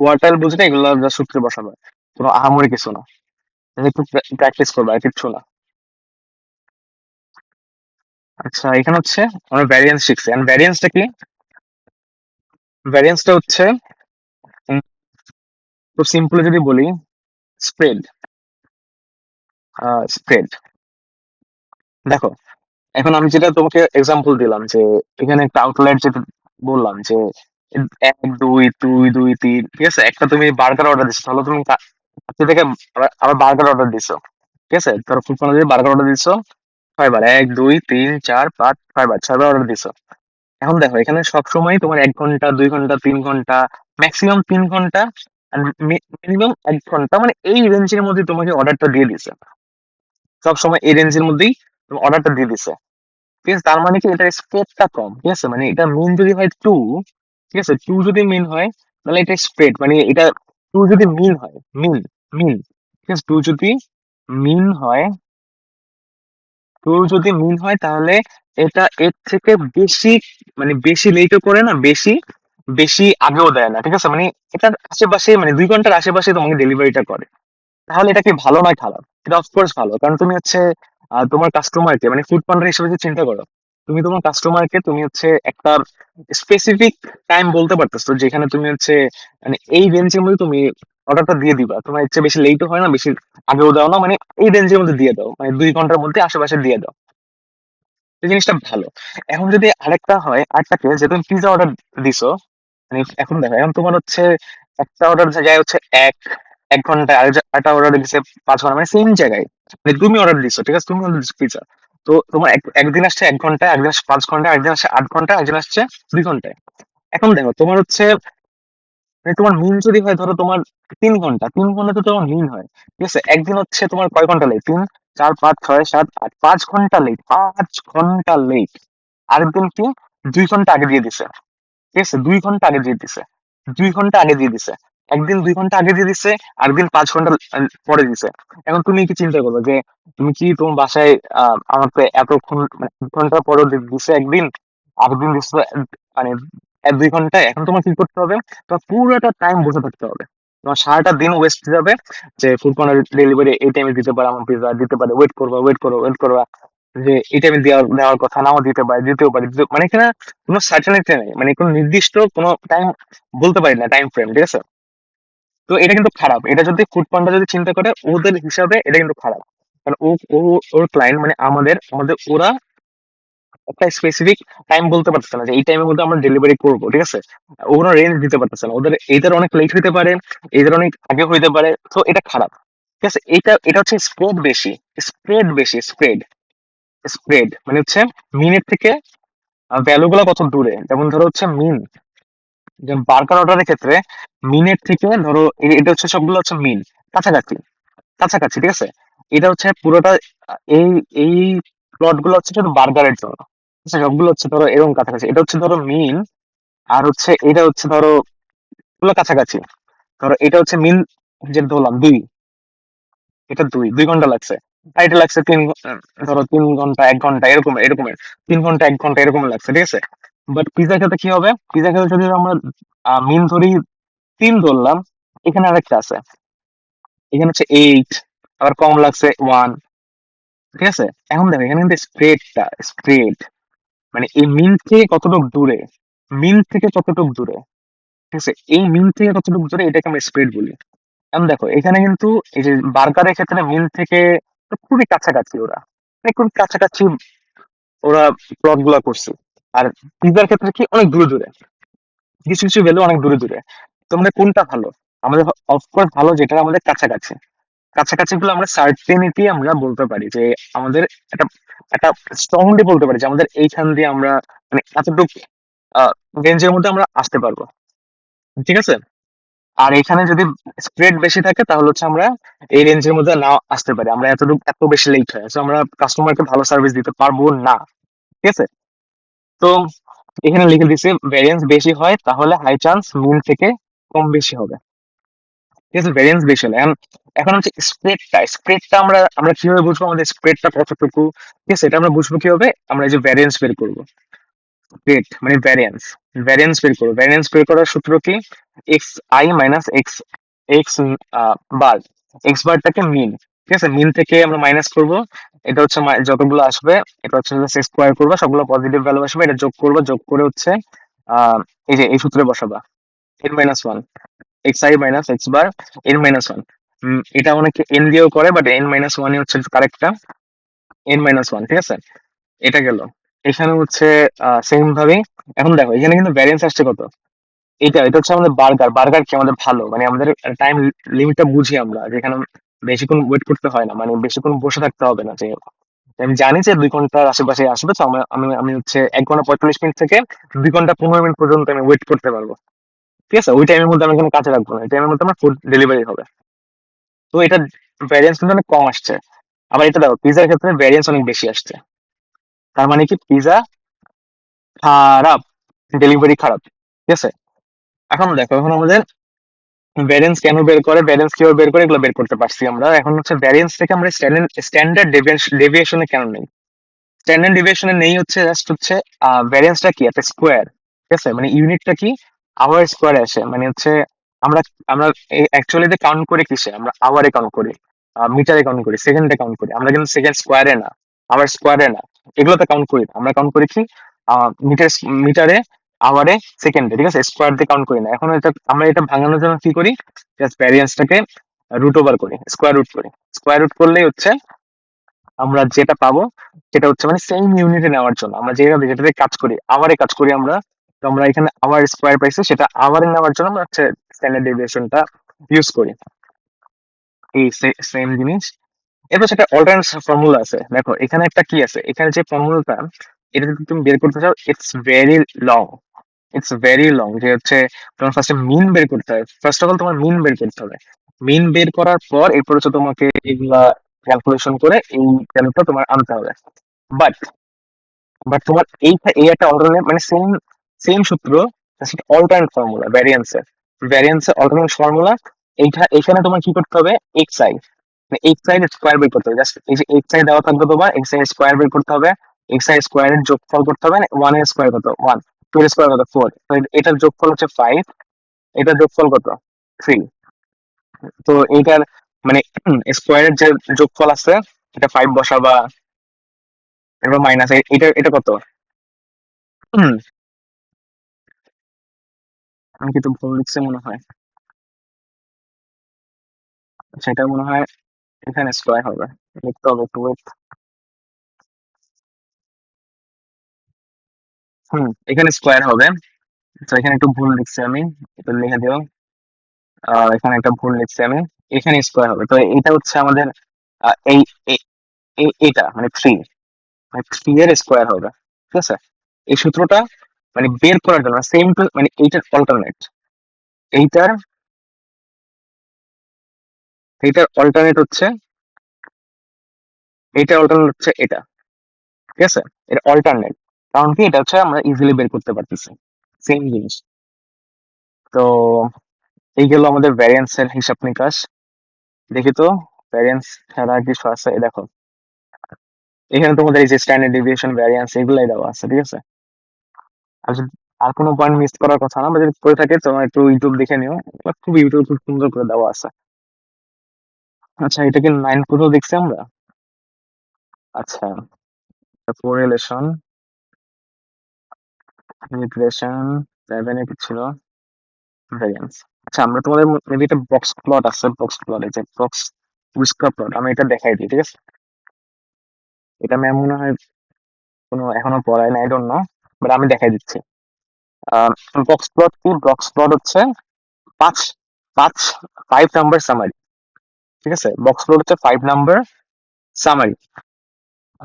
কোয়ার্টাইল বুঝলে এগুলো যা সূত্রে বসাবে, কোনো আহামরি কিছু না, একটু প্র্যাকটিস করবা, আর কিচ্ছু না। আচ্ছা এখানে হচ্ছে আমরা ভ্যারিয়েন্স শিখছি, এন্ড ভ্যারিয়েন্সটা কি, ভ্যারিয়েন্সটা হচ্ছে উম, খুব সিম্পল যদি বলি, স্প্রেড। স্প্রেড, দেখো এখন আমি যেটা তোমাকে এক্সাম্পল দিলাম, যে এখানে একটা আউটলাইর যেটা বললাম, যে 1 2 2 2 3, ঠিক আছে, একটা তুমি বার্গার অর্ডার দিচ্ছ, তাহলে তুমি কাছে থেকে আবার বার্গার অর্ডার দিছো, ঠিক আছে, ধরো ফুড পণ্য বার্গার অর্ডার দিছো 6 বার, 1 2 3 4 5 6 বার, 6 বার অর্ডার দিছো। এখন দেখো এখানে সবসময় তোমার 1 ঘন্টা 2 ঘন্টা 3 ঘন্টা, ম্যাক্সিমাম 3 ঘন্টা, মিনিমাম 1 ঘন্টা, মানে এই রেঞ্জের মধ্যে তোমাকে অর্ডারটা দিয়ে দিছে, সবসময় এই রেঞ্জের মধ্যেই তুমি অর্ডারটা দিয়ে দিছে, ঠিক আছে। তার মানে কি এটার স্প্রেডটা কম, ঠিক আছে, মানে এটা মিন যদি হয় 2, ঠিক আছে, 2 যদি মিন হয় তাহলে এটা স্প্রেড, মানে এটা 2 যদি মিন হয়, মিন মিন, ঠিক আছে, 2 যদি মিন হয়, তাহলে এটা এর থেকে বেশি, মানে বেশি লেটও করে না, বেশি বেশি আগেও দেয় না, ঠিক আছে? মানে এটার আশেপাশে, মানে 2 ঘন্টার আশেপাশে তোমাকে ডেলিভারিটা করে। তাহলে এটা কি ভালো নয় খারাপ? এটা অফকোর্স ভালো, কারণ তুমি হচ্ছে তোমার কাস্টমারকে, মানে ফুড পান্ডার হিসেবে যদি চিন্তা করো, তুমি তোমার কাস্টমারকে তুমি হচ্ছে একটা স্পেসিফিক টাইম বলতে পারতেছো, যেখানে তুমি হচ্ছে মানে এই রেঞ্জের মধ্যে তুমি অর্ডারটা দিয়ে দিবা, তোমার ইচ্ছে বেশি লেটও হয় না, বেশি আগেও দাও না, মানে এই রেঞ্জের মধ্যে দিয়ে দাও, মানে 2 ঘন্টার মধ্যে আশেপাশে দিয়ে দাও। এই জিনিসটা ভালো। এখন যদি আরেকটা হয়, আরেকটা কেস, যে তুমি পিজা অর্ডার দিছো, মানে এখন দেখো, এখন তোমার হচ্ছে একটা অর্ডার জায়গায় হচ্ছে এক এক ঘন্টায়, আরেকটা অর্ডার দিচ্ছে 5 ঘন্টা, মানে সেম জায়গায়, মানে তুমি অর্ডার দিছো, ঠিক আছে, তুমি অর্ডার দিচ্ছ পিজা। তো তোমার একদিন আসছে 1 ঘন্টা, একদিন আসছে 5 ঘন্টা, একদিন আসছে 8 ঘন্টা, একদিন আসছে 2 ঘন্টায়। এখন দেখো তোমার হচ্ছে, মানে তোমার মিন যদি হয় ধরো তোমার 3 ঘন্টা, 3 ঘন্টা তো তোমার মিন হয়, ঠিক আছে? একদিন হচ্ছে তোমার কয় ঘন্টা লেট? 3, 4, 5, 6, 7, 8, 5 ঘন্টা লেট, 5 ঘন্টা লেট। আরেকদিন কি 2 ঘন্টা আগে দিয়ে দিছে, ঠিক আছে? 2 ঘন্টা আগে দিয়ে দিছে, 2 ঘন্টা আগে দিয়ে দিছে। একদিন 2 ঘন্টা আগে দিয়ে দিছে, আরেকদিন 5 ঘন্টা পরে দিছে। এখন তুমি কি চিন্তা করবে যে তুমি কি তোমার বাসায় আমাকে এতক্ষণ, মানে 1 ঘন্টা পরে দিছে একদিন, আরেকদিন দিচ্ছে মানে 1-2 ঘন্টায়। এখন তোমার কি করতে হবে? তোমার পুরোটা টাইম বসে থাকতে হবে, তোমার সারাটা দিন ওয়েস্ট যাবে, যে ফুড কর্নার ডেলিভারি এই টাইমে দিতে পারে, আমার পিজা দিতে পারে, ওয়েট করবা, ওয়েট করো, ওয়েট করবা, যে এই টাইমে দেওয়ার কথা নাও দিতে পারে, দিতেও পারে, মানে এখানে কোনো সার্টেনিটি নেই, মানে কোনো নির্দিষ্ট কোনো টাইম বলতে পারি না, টাইম ফ্রেম, ঠিক আছে? তো এটা কিন্তু খারাপ, এটা যদি ফুড পান্ডা যদি চিন্তা করে ওদের হিসাবে, এটা কিন্তু খারাপ। কারণ ও ও ওর ক্লায়েন্ট, মানে আমাদের আমাদের ওরা একটা স্পেসিফিক টাইম বলতে পারতেছে না যে এই টাইমের মধ্যে আমরা ডেলিভারি করবো, ঠিক আছে? ওরা রেঞ্জ দিতে পারতেছে না, ওদের এইটার অনেক লেট হইতে পারে, এইটার অনেক আগে হইতে পারে, তো এটা খারাপ, ঠিক আছে? এটা হচ্ছে স্প্রেড বেশি, স্প্রেড স্প্রেড মানে হচ্ছে মিনিট থেকে ভ্যালু গুলা কত দূরে। যেমন ধরো হচ্ছে মিন, যেমন বার্গার অর্ডারের ক্ষেত্রে মিনের থেকে ধরো এটা হচ্ছে সবগুলো হচ্ছে মিন, কাছাকাছি, কাছাকাছি, ঠিক আছে? এটা হচ্ছে পুরোটা এই এই প্লট গুলো হচ্ছে শুধু বার্গারের জন্য, ঠিক আছে? সবগুলো হচ্ছে ধরো এরকম কাছাকাছি, এটা হচ্ছে ধরো মিন, আর হচ্ছে এটা হচ্ছে ধরো গুলো কাছাকাছি। ধরো এটা হচ্ছে মিন, যে ধরলাম 2, এটা 2 ঘন্টা লাগছে, আর এটা লাগছে ধরো 3 ঘন্টা 1 ঘন্টা, এরকম এরকমের 3 ঘন্টা 1 ঘন্টা এরকম লাগছে, ঠিক আছে? বাট পিজা খেতে কি হবে? পিজা খেতে যদি আমরা মিন ধরি 3 ধরলাম, এখানে আরেকটা আছে, এখানে হচ্ছে 8, আবার কম লাগছে 1, ঠিক আছে? এখন দেখো এখানে কিন্তু স্প্রেড, মানে এই মিন থেকে কতটুকু দূরে, মিন থেকে কতটুকু দূরে, ঠিক আছে? এই মিন থেকে কতটুকু দূরে, এটাকে আমরা স্প্রেড বলি। এখন দেখো এখানে কিন্তু এই যে বার্গারের ক্ষেত্রে মিন থেকে তো খুবই কাছাকাছি ওরা, মানে খুব কাছাকাছি ওরা প্লট গুলা করছে। আর পিজার ক্ষেত্রে কি অনেক দূরে দূরে, কিছু কিছু ভ্যালু অনেক দূরে দূরে। তোমরা কোনটা ভালো? আমাদের অফকোর্স ভালো যেটা আমাদের কাছাকাছি, কাছাকাছি গুলো আমরা সার্টেনিটি আমরা বলতে পারি যে আমাদের একটা একটা স্ট্রংলি বলতে পারি যে আমাদের এইখান দিয়ে আমরা মানে এতটুকু রেঞ্জের মধ্যে আমরা আসতে পারবো, ঠিক আছে? আর এখানে যদি স্প্রেড বেশি থাকে তাহলে হচ্ছে আমরা এই রেঞ্জের মধ্যে না আসতে পারি, আমরা এতটুকু এত বেশি লেট হয়, তো আমরা কাস্টমারকে ভালো সার্ভিস দিতে পারবো না, ঠিক আছে? তো এখানে লিখে দিছে ভ্যারিয়েন্স বেশি হয় তাহলে হাই চান্স মিন থেকে কম বেশি হবে, ঠিক আছে? ভ্যারিয়েন্স বেশি হলে এখন, এখন হচ্ছে স্প্রেডটা আমরা আমরা কিভাবে বুঝবো আমাদের স্প্রেডটা কতটুকু, ঠিক আছে? এটা আমরা বুঝবো কিভাবে? আমরা এই যে ভ্যারিয়েন্স বের করবো, স্প্রেড মানে ভ্যারিয়েন্স, ভ্যারিয়েন্স বের করবো, ভ্যারিয়েন্স বের করার সূত্র কি? X I minus X X bar, X বারটাকে মিন, ঠিক আছে? মিন থেকে আমরা মাইনাস করব, এটা হচ্ছে যতগুলো আসবে, এটা হচ্ছে স্কোয়ার করবো, সবগুলো পজিটিভ ভ্যালু আসবে, এটা যোগ করবো, যোগ করে হচ্ছে এই যে এই সূত্রে বসাবা, n-1, x I minus x bar n-1। এটা অনেকে এন দিয়েও করে, বাট n-1 হচ্ছে কারেক্টটা, n-1, ঠিক আছে? এটা গেল। এখানে হচ্ছে সেম ভাবে, এখন দেখো এখানে কিন্তু ভ্যারিয়েন্স আসছে কত, এটা হচ্ছে আমাদের বার্গার কি আমাদের ভালো, মানে আমাদের টাইম লিমিটটা বুঝি আমরা, যেখানে বেশিক্ষণ ওয়েট করতে হয় না, মানে বেশিক্ষণ বসে থাকতে হবে না, যে আমি জানি যে 2 ঘন্টার আশেপাশে আসবে, তো আমি আমি হচ্ছে 1 ঘন্টা 45 মিনিট থেকে 2 ঘন্টা 15 মিনিট পর্যন্ত আমি ওয়েট করতে পারবো, ঠিক আছে? ওই টাইমের মধ্যে আমি কোনো কাজে রাখবো না, এই টাইমের মধ্যে আমার ফুড ডেলিভারি হবে। তো এটা ভ্যারিয়েন্স কিন্তু অনেক কম আসছে। আবার এটা দেখো পিজার ক্ষেত্রে ভ্যারিয়েন্স অনেক বেশি আসছে, তার মানে কি পিজা খারাপ, ডেলিভারি খারাপ, ঠিক আছে? এখন দেখো, এখন আমাদের ভ্যারিয়েন্স কেন বের করে, ভ্যারিয়েন্স কিভাবে বের করে, এগুলো বের করতে পারছি আমরা। এখন হচ্ছে ভ্যারিয়েন্স থেকে আমরা স্ট্যান্ডার্ড ডেভিয়েশনে কেন নেই? স্ট্যান্ডার্ড ডেভিয়েশনে নেই হচ্ছে জাস্ট হচ্ছে ভ্যারিয়েন্সটা কি একটা স্কোয়ার, ঠিক আছে? মানে ইউনিটটা কি আওয়ার স্কোয়ারে আসে, মানে হচ্ছে আমরা আমরা অ্যাকচুয়ালি কাউন্ট করি কিসে, আমরা আওয়ারে কাউন্ট করি, মিটারে কাউন্ট করি, সেকেন্ডে কাউন্ট করি, আমরা কিন্তু সেকেন্ড স্কোয়ারে না, আওয়ার স্কোয়ারে না, এগুলোতে কাউন্ট করি না। আমরা কাউন্ট করি কি মিটার, মিটারে, আওয়ারে, সেকেন্ডে, ঠিক আছে, স্কোয়ার দিয়ে কাউন্ট করি না। এখন এটা আমরা এটা ভাঙানোর জন্য কি করি, জাস্ট ভ্যারিয়েন্সটাকে রুট ওভার করি, স্কোয়ার রুট করি। স্কোয়ার রুট করলেই হচ্ছে আমরা যেটা পাবো সেটা হচ্ছে মানে সেম ইউনিটে নেওয়ার জন্য আমরা যেভাবে যেটাতে কাজ করি, আওয়ারে কাজ করি আমরা, তো আমরা এখানে আওয়ার স্কোয়ার পাইছি, সেটা আওয়ারে নেওয়ার জন্য আমরা হচ্ছে স্ট্যান্ডার্ড ডেভিয়েশনটা ইউজ করি। এই সেম জিনিস। এরপর সেটা অল্টারনেট ফর্মুলা আছে, দেখো এখানে একটা কি আছে, এখানে যে ফর্মুলাটা, এটা যদি তুমি বের করতে চাও, লং ইটস ভেরি লং, যে হচ্ছে তোমার ফার্স্টে মিন বের করতে হবে, ফার্স্ট অফ অল তোমার মিন বের করতে হবে। মিন বের করার পর এরপর হচ্ছে তোমাকে এগুলা ক্যালকুলেশন করে এই ভ্যালুটা তোমার আনতে হবে। বাট বাট তোমার এই একটা অল্টারনেট মানে সেম সেম সূত্র, অল্টারনেট ফর্মুলা ভ্যারিয়েন্সের অল্টারনেট ফর্মুলা। এখানে তোমার কি করতে হবে, এক্স আই, মানে এক্স আই এর স্কোয়ার বের করতে হবে, জাস্ট এই যে এক্স আই দেওয়া থাকবে, তোমার এক্স আই স্কোয়ার বের করতে হবে, এক্স আই স্কোয়ারের যোগফল করতে হবে, ওয়ান এর স্কোয়ার কত ওয়ান, টু এর স্কোয়ার কত ফোর, এটার যোগফল হচ্ছে ফাইভ, এটার যোগফল কত থ্রি। তো এইটার মানে স্কোয়ারের যে যোগফল আছে এটা ফাইভ বসাবা, এরপর মাইনাস এটা এটা কত, আমি কিন্তু ভুল লিখছি মনে হয়, আচ্ছা এটা মনে হয় এখানে স্কোয়ার হবে, লিখতে হবে একটু wait। এখানে স্কোয়ার হবে, তো এখানে একটু ভুল লিখছি আমি, এটা লিখে দিও। এখানে একটা ভুল লিখছি আমি, এখানে স্কোয়ার হবে, তো এটা হচ্ছে আমাদের এই এটা মানে থ্রি, মানে থ্রি এর স্কোয়ার হবে, ঠিক আছে। এই সূত্রটা মানে বের করার জন্য সেম টু মানে এইটার অল্টারনেট, এইটার এইটার অল্টারনেট হচ্ছে, এইটার অল্টারনেট হচ্ছে এটা, ঠিক আছে। এটা অল্টারনেট, কারণ কি এটা হচ্ছে আমরা ইজিলি বের করতে পারতেছি সেম জিনিস। তো এই গেল আমাদের ভ্যারিয়েন্স এর হিসাব নিকাশ। দেখি তো ভ্যারিয়েন্স ছাড়া আর কিছু আছে, এই দেখো এখানে তোমাদের এই যে স্ট্যান্ডার্ড ডেভিয়েশন, ভ্যারিয়েন্স এগুলাই দেওয়া আছে, ঠিক আছে। আর আর কোনো পয়েন্ট মিস করার কথা না, বা যদি করে থাকে তোমার একটু ইউটিউব দেখে নিও, এগুলো খুব ইউটিউব খুব সুন্দর করে দেওয়া আছে। আচ্ছা এটা কি নাইন কোথাও দেখছি আমরা, আচ্ছা কোরিলেশন, রিগ্রেশন, সেভেন কি ছিল, ভ্যারিয়েন্স। আচ্ছা আমরা তোমাদের মেবি একটা বক্স প্লট আছে, বক্স প্লট, এই যে বক্স উইস্কার প্লট, আমি এটা দেখাই দিই, ঠিক আছে। এটা ম্যাম মনে হয় কোনো এখনো পড়ায় না, আই ডোন্ট নো, বাট আমি দেখাই দিচ্ছি। বক্স প্লট কি, বক্স প্লট হচ্ছে পাঁচ পাঁচ ফাইভ নাম্বার সামারি, ঠিক আছে। বক্স প্লট হচ্ছে ফাইভ নাম্বার সামারি।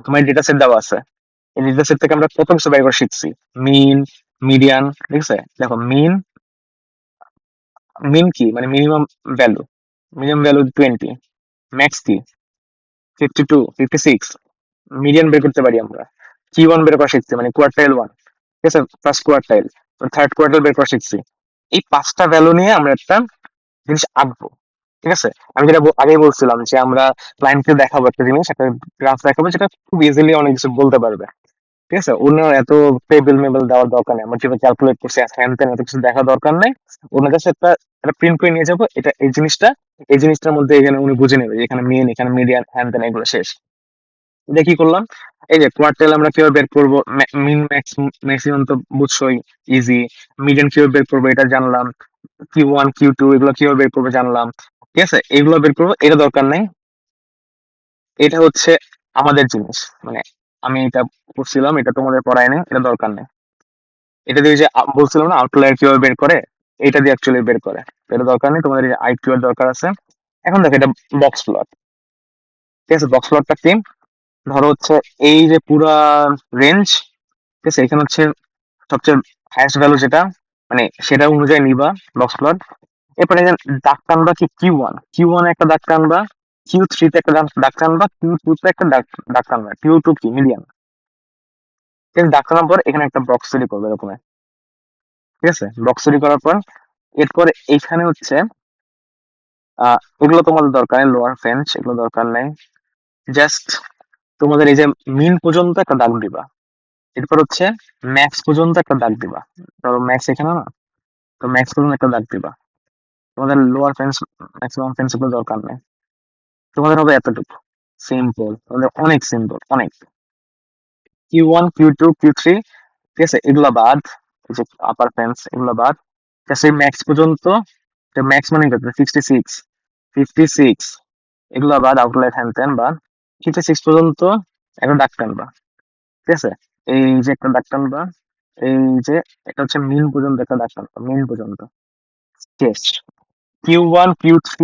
তোমার ডেটা সেট দেওয়া আছে, এই ডেটা সেট থেকে আমরা কত কিছু বের করে শিখছি, মিন, মিডিয়ান, ঠিক আছে। দেখো মিন, মিন কি মানে minimum value, minimum value 20, max কি 52, 56, মিডিয়ান বের করতে পারি আমরা, কি ওয়ান বের করা শিখছি মানে কোয়ার্টাইল ওয়ান, ঠিক আছে, ফার্স্ট কোয়ার্টাইল, থার্ড কোয়ার্টাইল বের করা শিখছি। এই পাঁচটা ভ্যালু নিয়ে আমরা একটা জিনিস আঁকবো, ঠিক আছে। আমি যেটা আগেই বলছিলাম যে আমরা ক্লায়েন্টকে দেখাবো একটা জিনিস, একটা গ্রাফ দেখাবো যেটা খুব ইজিলি অনেক কিছু বলতে পারবে, ঠিক আছে। ওনার এত টেবিল মেবল দেওয়ার দরকার নেই, আমরা যেভাবে ক্যালকুলেট করছি হ্যান ত্যান এত কিছু দেখার দরকার নেই। ওনার কাছে একটা একটা প্রিন্ট করে নিয়ে যাবো, এটা এই জিনিসটা, এই জিনিসটার মধ্যে এখানে উনি বুঝে নেবে যে এখানে মেন, এখানে মিডিয়ান, হ্যান ত্যান এগুলো শেষ। এটা কি করলাম, এই যে কোয়ার্টাইল আমরা কিভাবে বের করবো, মিন ম্যাক্স ম্যাক্সিমাম তো বুঝছোই, ইজি। মিডিয়ান কিভাবে বের করবো এটা জানলাম, কিউ ওয়ান কিউ টু এগুলো কিভাবে বের করবো জানলাম, ঠিক আছে। এগুলো বের করবো, এটা দরকার নেই, এটা হচ্ছে আমাদের জিনিস, মানে আমি এটা করছিলাম, এটা তোমাদের পড়ায় নেই, এটা দরকার নেই। এটা দিয়ে যে বলছিলাম না আউটলায়ার কিভাবে বের করে, এটা দিয়ে অ্যাকচুয়ালি বের করে, তো এটা দরকার নেই, তোমাদের আইকিউ এর দরকার আছে। এখন দেখো এটা বক্স প্লট, ঠিক আছে। বক্স প্লটটা কি, ধরো হচ্ছে এই যে পুরা রেঞ্জ, ঠিক আছে, এখানে হচ্ছে সবচেয়ে হাইয়েস্ট ভ্যালু যেটা, মানে সেটা অনুযায়ী নিবা বক্স প্লট। এরপরে যে দাগ টানবা কি কিউ ওয়ান, কিউ ওয়ান একটা দাগ টানবা, কিউ থ্রিতে একটা দাগ টানবা, কিউ টু তে একটা দাগ টানবা, কিউ টু কি মিডিয়ান, ঠিক আছে। দাগ টানার পর এখানে একটা বক্স তৈরি করবে এরকম, ঠিক আছে। বক্স তৈরি করার পর এরপরে এইখানে হচ্ছে এগুলো তোমাদের দরকার নেই, লোয়ার ফেঞ্চ এগুলো দরকার নেই, জাস্ট তোমাদের এই যে মিন পর্যন্ত একটা দাগ দিবা, এরপর হচ্ছে ম্যাক্স পর্যন্ত একটা দাগ দিবা, ধরো ম্যাক্স এখানে না, তো ম্যাক্স পর্যন্ত একটা দাগ দিবা। তোমাদের লোয়ার ফ্রেন্ডস, ম্যাক্সিমাম ফ্রেন্ডস দরকার নেই, তোমাদের হবে এতটুকু। সিম্পল, তোমাদের অনেক সিম্পল, অনেক। Q1 Q2 Q3, ঠিক আছে, এগুলা বাদ। এই যে আপার ফ্রেন্ডস এগুলা বাদ, জাস্ট এই ম্যাক্স পর্যন্ত। ম্যাক্স মানে কত? 66, 56, এগুলা বাদ, আউটলাইট হ্যান ত্যান বাদ। 56 পর্যন্ত একটা দাগ টানবা, ঠিক আছে। এই যে একটা দাগ টানবা, এই যে এটা হচ্ছে মিন পর্যন্ত একটা দাগ টানবা, মিন পর্যন্ত, শেষ। Q1 Q3,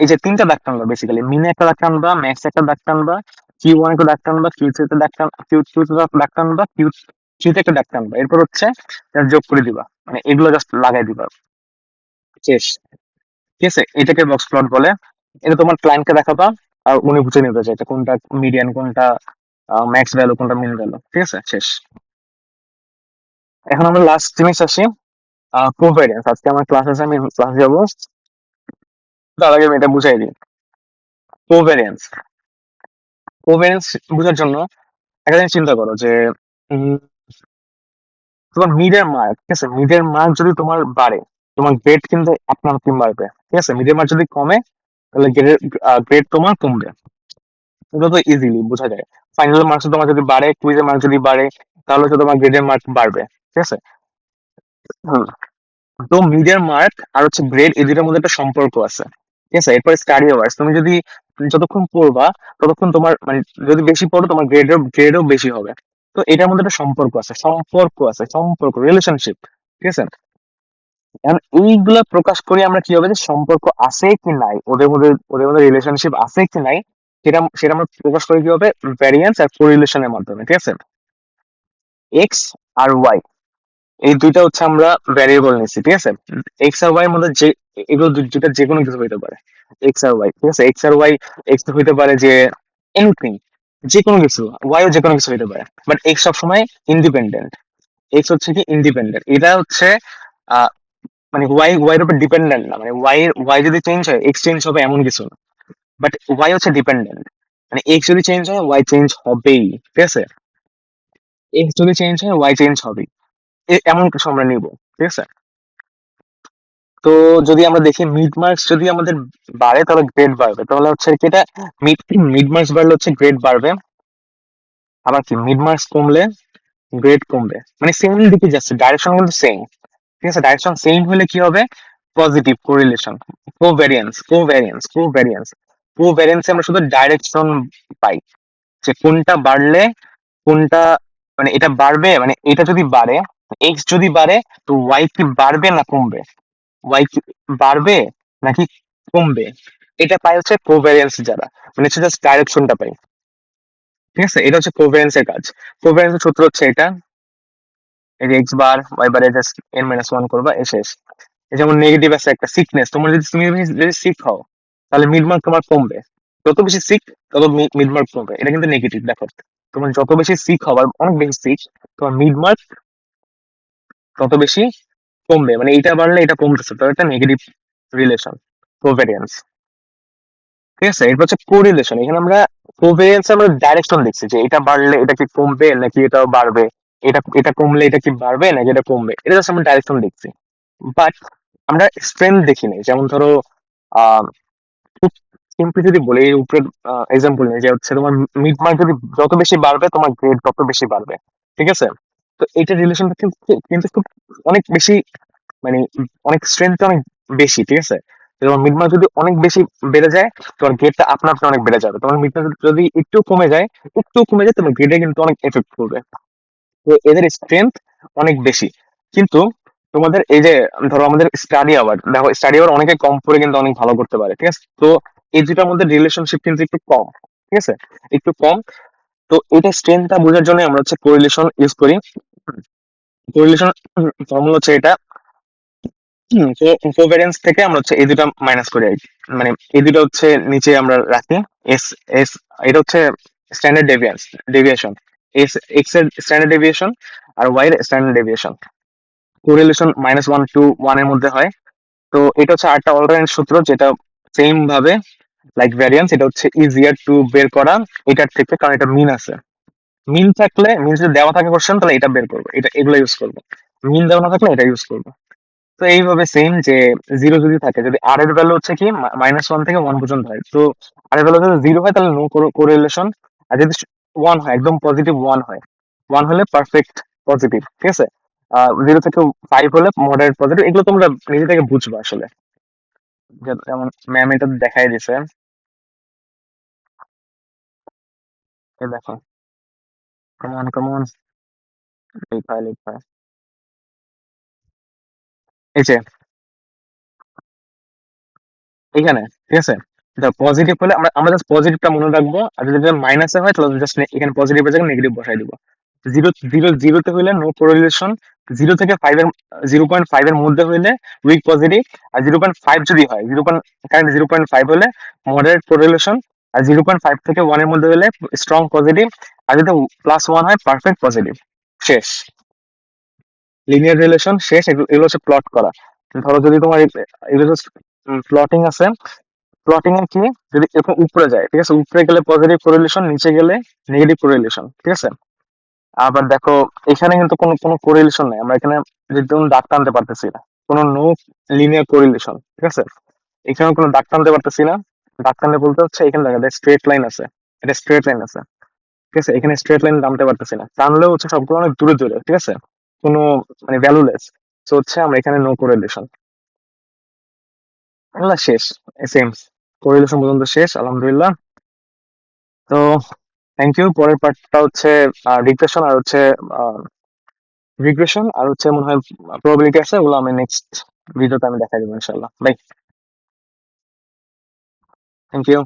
এই যে তিনটা দাগ টানবা বেসিক্যালি, মিনে একটা দাগ টানবা, ম্যাক্স একটা দাগ টানবা, Q1 একটা দাগ টানবা, Q3 তে দাগ টান, Q2 তে দাগ টানবা, Q3 তে একটা দাগ টানবা, এরপর হচ্ছে এটা যোগ করে দিবা, মানে এগুলো জাস্ট লাগাই দিবা, শেষ। ঠিক আছে, এটাকে বক্স প্লট বলে। এটা তোমার ক্লায়েন্টকে দেখাবা, আর উনি বুঝে নেবে যে এটা কোনটা মিডিয়ান, কোনটা ম্যাক্স ভ্যালু, কোনটা মিন ভ্যালু, ঠিক আছে, শেষ। এখন আমরা লাস্ট জিনিস আসি, কোভ্যারিয়েন্স। আজকে আমার ক্লাস আছে, আমি ক্লাস যাবো, তার আগে আমি এটা বুঝাই দিই। কোভ্যারিয়েন্স, কোভ্যারিয়েন্স বোঝার জন্য একটা জিনিস চিন্তা করো যে উম, তোমার মিডের মার্ক, ঠিক আছে, মিডের মার্ক যদি তোমার বাড়ে, তোমার গ্রেড কিন্তু আপনার টিম বাড়বে, ঠিক আছে। মিডের মার্ক যদি কমে, তাহলে গ্রেড, গ্রেড তোমার কমবে। এটা তো ইজিলি বোঝা যায়। ফাইনাল মার্কস তোমার যদি বাড়ে, কুইজের মার্ক যদি বাড়ে, তাহলে তো তোমার গ্রেডের মার্ক বাড়বে, ঠিক আছে। হুম। তো মিডের মার্ক আর হচ্ছে গ্রেড, এই দুটার মধ্যে একটা সম্পর্ক আছে, ঠিক আছে। এরপর স্টাডি আওয়ার্স, তুমি যদি যতক্ষণ পড়বা, ততক্ষণ তোমার মানে যদি বেশি পড়ো, তোমার গ্রেডও বেশি হবে। তো এটার মধ্যে একটা সম্পর্ক আছে, সম্পর্ক, রিলেশনশিপ, ঠিক আছে। এখন এইগুলা প্রকাশ করি আমরা কি হবে, যে সম্পর্ক আছে কি নাই, ওদের মধ্যে রিলেশনশিপ আছে কি নাই, সেটা সেটা আমরা প্রকাশ করি কি হবে, ভ্যারিয়েন্স আর কোরিলেশনের মাধ্যমে, ঠিক আছে। এক্স আর ওয়াই, এই দুইটা হচ্ছে আমরা ভ্যারিয়েবল নিচ্ছি, ঠিক আছে। এক্স আর ওয়াই এর মধ্যে যে এগুলো দুইটা যে কোনো কিছু হইতে পারে, এক্স আর ওয়াই, ঠিক আছে। এক্স আর ওয়াই, এক্স হইতে পারে যে এনিথিং, যে কোনো কিছু, ওয়াইও যে কোনো কিছু হইতে পারে, বাট এক্স সবসময় ইন্ডিপেন্ডেন্ট। এক্স হচ্ছে কি ইন্ডিপেন্ডেন্ট, এটা হচ্ছে আহ, মানে ওয়াই এর উপর ডিপেন্ডেন্ট না, মানে ওয়াই যদি চেঞ্জ হয় এক্স চেঞ্জ হবে এমন কিছু না, বাট ওয়াই হচ্ছে ডিপেন্ডেন্ট। মানে এক্স যদি চেঞ্জ হয় ওয়াই চেঞ্জ হবেই, ঠিক আছে। এক্স যদি চেঞ্জ হয় ওয়াই চেঞ্জ হবেই, এমন কিছু আমরা নিব, ঠিক আছে। তো যদি আমরা দেখি মিড মার্কস যদি আমাদের বাড়ে, তাহলে গ্রেড বাড়বে, তাহলে হচ্ছে কি এটা, মিড মিড মার্কস বাড়লে হচ্ছে গ্রেড বাড়বে, আবার কি মিড মার্কস কমলে গ্রেড কমবে, মানে সেম দিকে যাচ্ছে, ডাইরেকশন কিন্তু সেম, ঠিক আছে। ডাইরেকশন সেম হলে কি হবে, পজিটিভ কোরিলেশন। কোভ্যারিয়েন্স আমরা শুধু ডাইরেকশন পাই, যে কোনটা বাড়লে কোনটা, মানে এটা বাড়বে, মানে এটা যদি বাড়ে, এক্স যদি বাড়ে, তো ওয়াই কি বাড়বে না কমবে, ওয়াই কি বাড়বে নাকি কমবে, এটা পাই হচ্ছে কোভ্যারিয়েন্স যারা, মানে হচ্ছে জাস্ট ডাইরেকশনটা পাই, ঠিক আছে। এটা হচ্ছে কোভ্যারিয়েন্স এর কাজ। কোভ্যারিয়েন্স এর সূত্র হচ্ছে এটা, এই যে এক্স বার ওয়াই বারে জাস্ট n-1 করবা, এ শেষ। এই যেমন নেগেটিভ আছে একটা সিকনেস, তোমার যদি যদি সিক হও, তাহলে মিড মার্ক তোমার কমবে, যত বেশি সিক তত মিড মার্ক কমবে, এটা কিন্তু নেগেটিভ, দেখো। তোমার যত বেশি সিক হবার, অনেক বেশি সিক, তোমার মিড মার্ক তত বেশি কমবে, মানে এটা বাড়লে এটা কমতেছে, তো এটা নেগেটিভ রিলেশন, কোভ্যারিয়েন্স, ঠিক আছে। এরপর হচ্ছে কোরিলেশন, এখানে আমরা কোভ্যারিয়েন্স আমরা ডাইরেকশন দেখছি, যে এটা বাড়লে এটা কি কমবে নাকি এটাও বাড়বে, এটা এটা কমলে এটা কি বাড়বে নাকি এটা কমবে, এটা জাস্ট আমরা ডাইরেকশন দেখছি, বাট আমরা স্ট্রেংথ দেখি নাই। যেমন ধরো আহ খুব সিম্পলি যদি বলি, এই উপরে এক্সাম্পল নিয়ে, যে হচ্ছে তোমার মিড মার্ক যদি যত বেশি বাড়বে, তোমার গ্রেড তত বেশি বাড়বে, ঠিক আছে। তো এইটার রিলেশনটা কিন্তু কিন্তু খুব অনেক বেশি, মানে অনেক স্ট্রেংথ অনেক বেশি, ঠিক আছে। তো তোমার মিড মার্ক যদি অনেক বেশি বেড়ে যায়, তোমার গ্রেডটা আপনা আপনি অনেক বেড়ে যাবে। তোমার মিড মার্ক যদি একটু কমে যায়, তোমার গ্রেডে কিন্তু অনেক এফেক্ট করবে। তো এদের স্ট্রেংথ অনেক বেশি, কিন্তু তোমাদের এই যে ধরো আমাদের স্টাডি আওয়ার, দেখো স্টাডি আওয়ার অনেকে কম করে কিন্তু অনেক ভালো করতে পারে, ঠিক আছে। তো এই দুটার মধ্যে রিলেশনশিপ কিন্তু একটু কম, ঠিক আছে, একটু কম। তো এটা স্ট্রেংথটা বোঝার জন্য আমরা হচ্ছে কোরিলেশন ইউজ করি। কোরিলেশন ফর্মুলা হচ্ছে এটা, কোভ্যারিয়েন্স থেকে আমরা হচ্ছে এই দুটা মাইনাস করি আর কি। মানে এই দুটো হচ্ছে নিচে আমরা রাখি, এস এস, এটা হচ্ছে স্ট্যান্ডার্ড ডেভিয়েশন, এক্স এর স্ট্যান্ডার্ড ডেভিয়েশন আর ওয়াই এর স্ট্যান্ডার্ড ডেভিয়েশন। কোরিলেশন -1 to 1 এর মধ্যে হয়। তো এটা হচ্ছে আরেকটা অলরাউন্ড সূত্র, যেটা সেম ভাবে লাইক ভ্যারিয়েন্স, এটা হচ্ছে ইজিয়ার টু বের করা এটার থেকে, কারণ এটা মিন আছে। মিন থাকলে, মিন যদি দেওয়া থাকে কোশ্চেন, তাহলে এটা বের করবো, এটা এগুলো ইউজ করবো। মিন দেওয়া না থাকলে এটা ইউজ করবো। তো এইভাবে সেম যে জিরো যদি থাকে, যদি আর এর ভ্যালু হচ্ছে কি -1 থেকে 1 পর্যন্ত হয়, তো আর এর ভ্যালু যদি জিরো হয় তাহলে নো কোরিলেশন। আর যদি ওয়ান হয়, একদম পজিটিভ ওয়ান হয়, ওয়ান হলে পারফেক্ট পজিটিভ, ঠিক আছে। জিরো থেকে ফাইভ হলে মডারেট পজিটিভ। এগুলো তোমরা নিজে থেকে বুঝবা আসলে, যেমন ম্যাম এটা দেখাই দিছে। এই দেখো, কেমন কেমন লেখা লেখা এই যে এখানে, ঠিক আছে। পজিটিভ হলে আমরা আমরা জাস্ট পজিটিভটা মনে রাখবো, আর যদি মাইনাসে হয় তাহলে জাস্ট এখানে পজিটিভের জায়গায় নেগেটিভ বসাই দিব। জিরো জিরো জিরোতে হইলে নো কোরিলেশন, জিরো থেকে ফাইভ এর 0.5 এর মধ্যে হইলে উইক পজিটিভ, আর 0.5 যদি হয়, কারেন্ট 0.5 হলে মডারেট কোরিলেশন, আর 0.5 থেকে ওয়ান এর মধ্যে হলে স্ট্রং পজিটিভ, আর যদি +1 হয় পারফেক্ট পজিটিভ। শেষ, লিনিয়ার রিলেশন শেষ। এগুলো হচ্ছে প্লট করা। ধরো যদি তোমার এগুলো প্লটিং আছে, প্লটিং এর কি, যদি এরকম উপরে যায়, ঠিক আছে, উপরে গেলে পজিটিভ কোরিলেশন, নিচে গেলে নেগেটিভ কোরিলেশন, ঠিক আছে। আবার দেখো, এখানে কিন্তু কোনো কোনো কোরিলেশন নাই, আমরা এখানে যদি কোনো দাগ টানতে পারতেছি না, কোনো নো লিনিয়ার কোরিলেশন, ঠিক আছে। এখানে কোনো দাগ টানতে পারতেছি না। দাগ টানতে বলতে হচ্ছে এখানে দেখা যায় স্ট্রেট লাইন আছে, এটা স্ট্রেট লাইন আছে, ঠিক আছে। এখানে স্ট্রেট লাইন টানতে পারতেছি না, টানলেও হচ্ছে সবগুলো অনেক দূরে দূরে, ঠিক আছে, কোনো মানে ভ্যালুলেস। তো হচ্ছে আমরা এখানে নো কোরিলেশন। এগুলা শেষ, সেম কোরিলেশন পর্যন্ত শেষ, আলহামদুলিল্লাহ। তো থ্যাংক ইউ। পরের পার্টটা হচ্ছে রিগ্রেশন, আর হচ্ছে মনে হয় প্রবাবিলিটি আছে, ওগুলো আমি নেক্সট ভিডিওতে আমি দেখাই দেবো ইনশাল্লাহ। বাই। Thank you.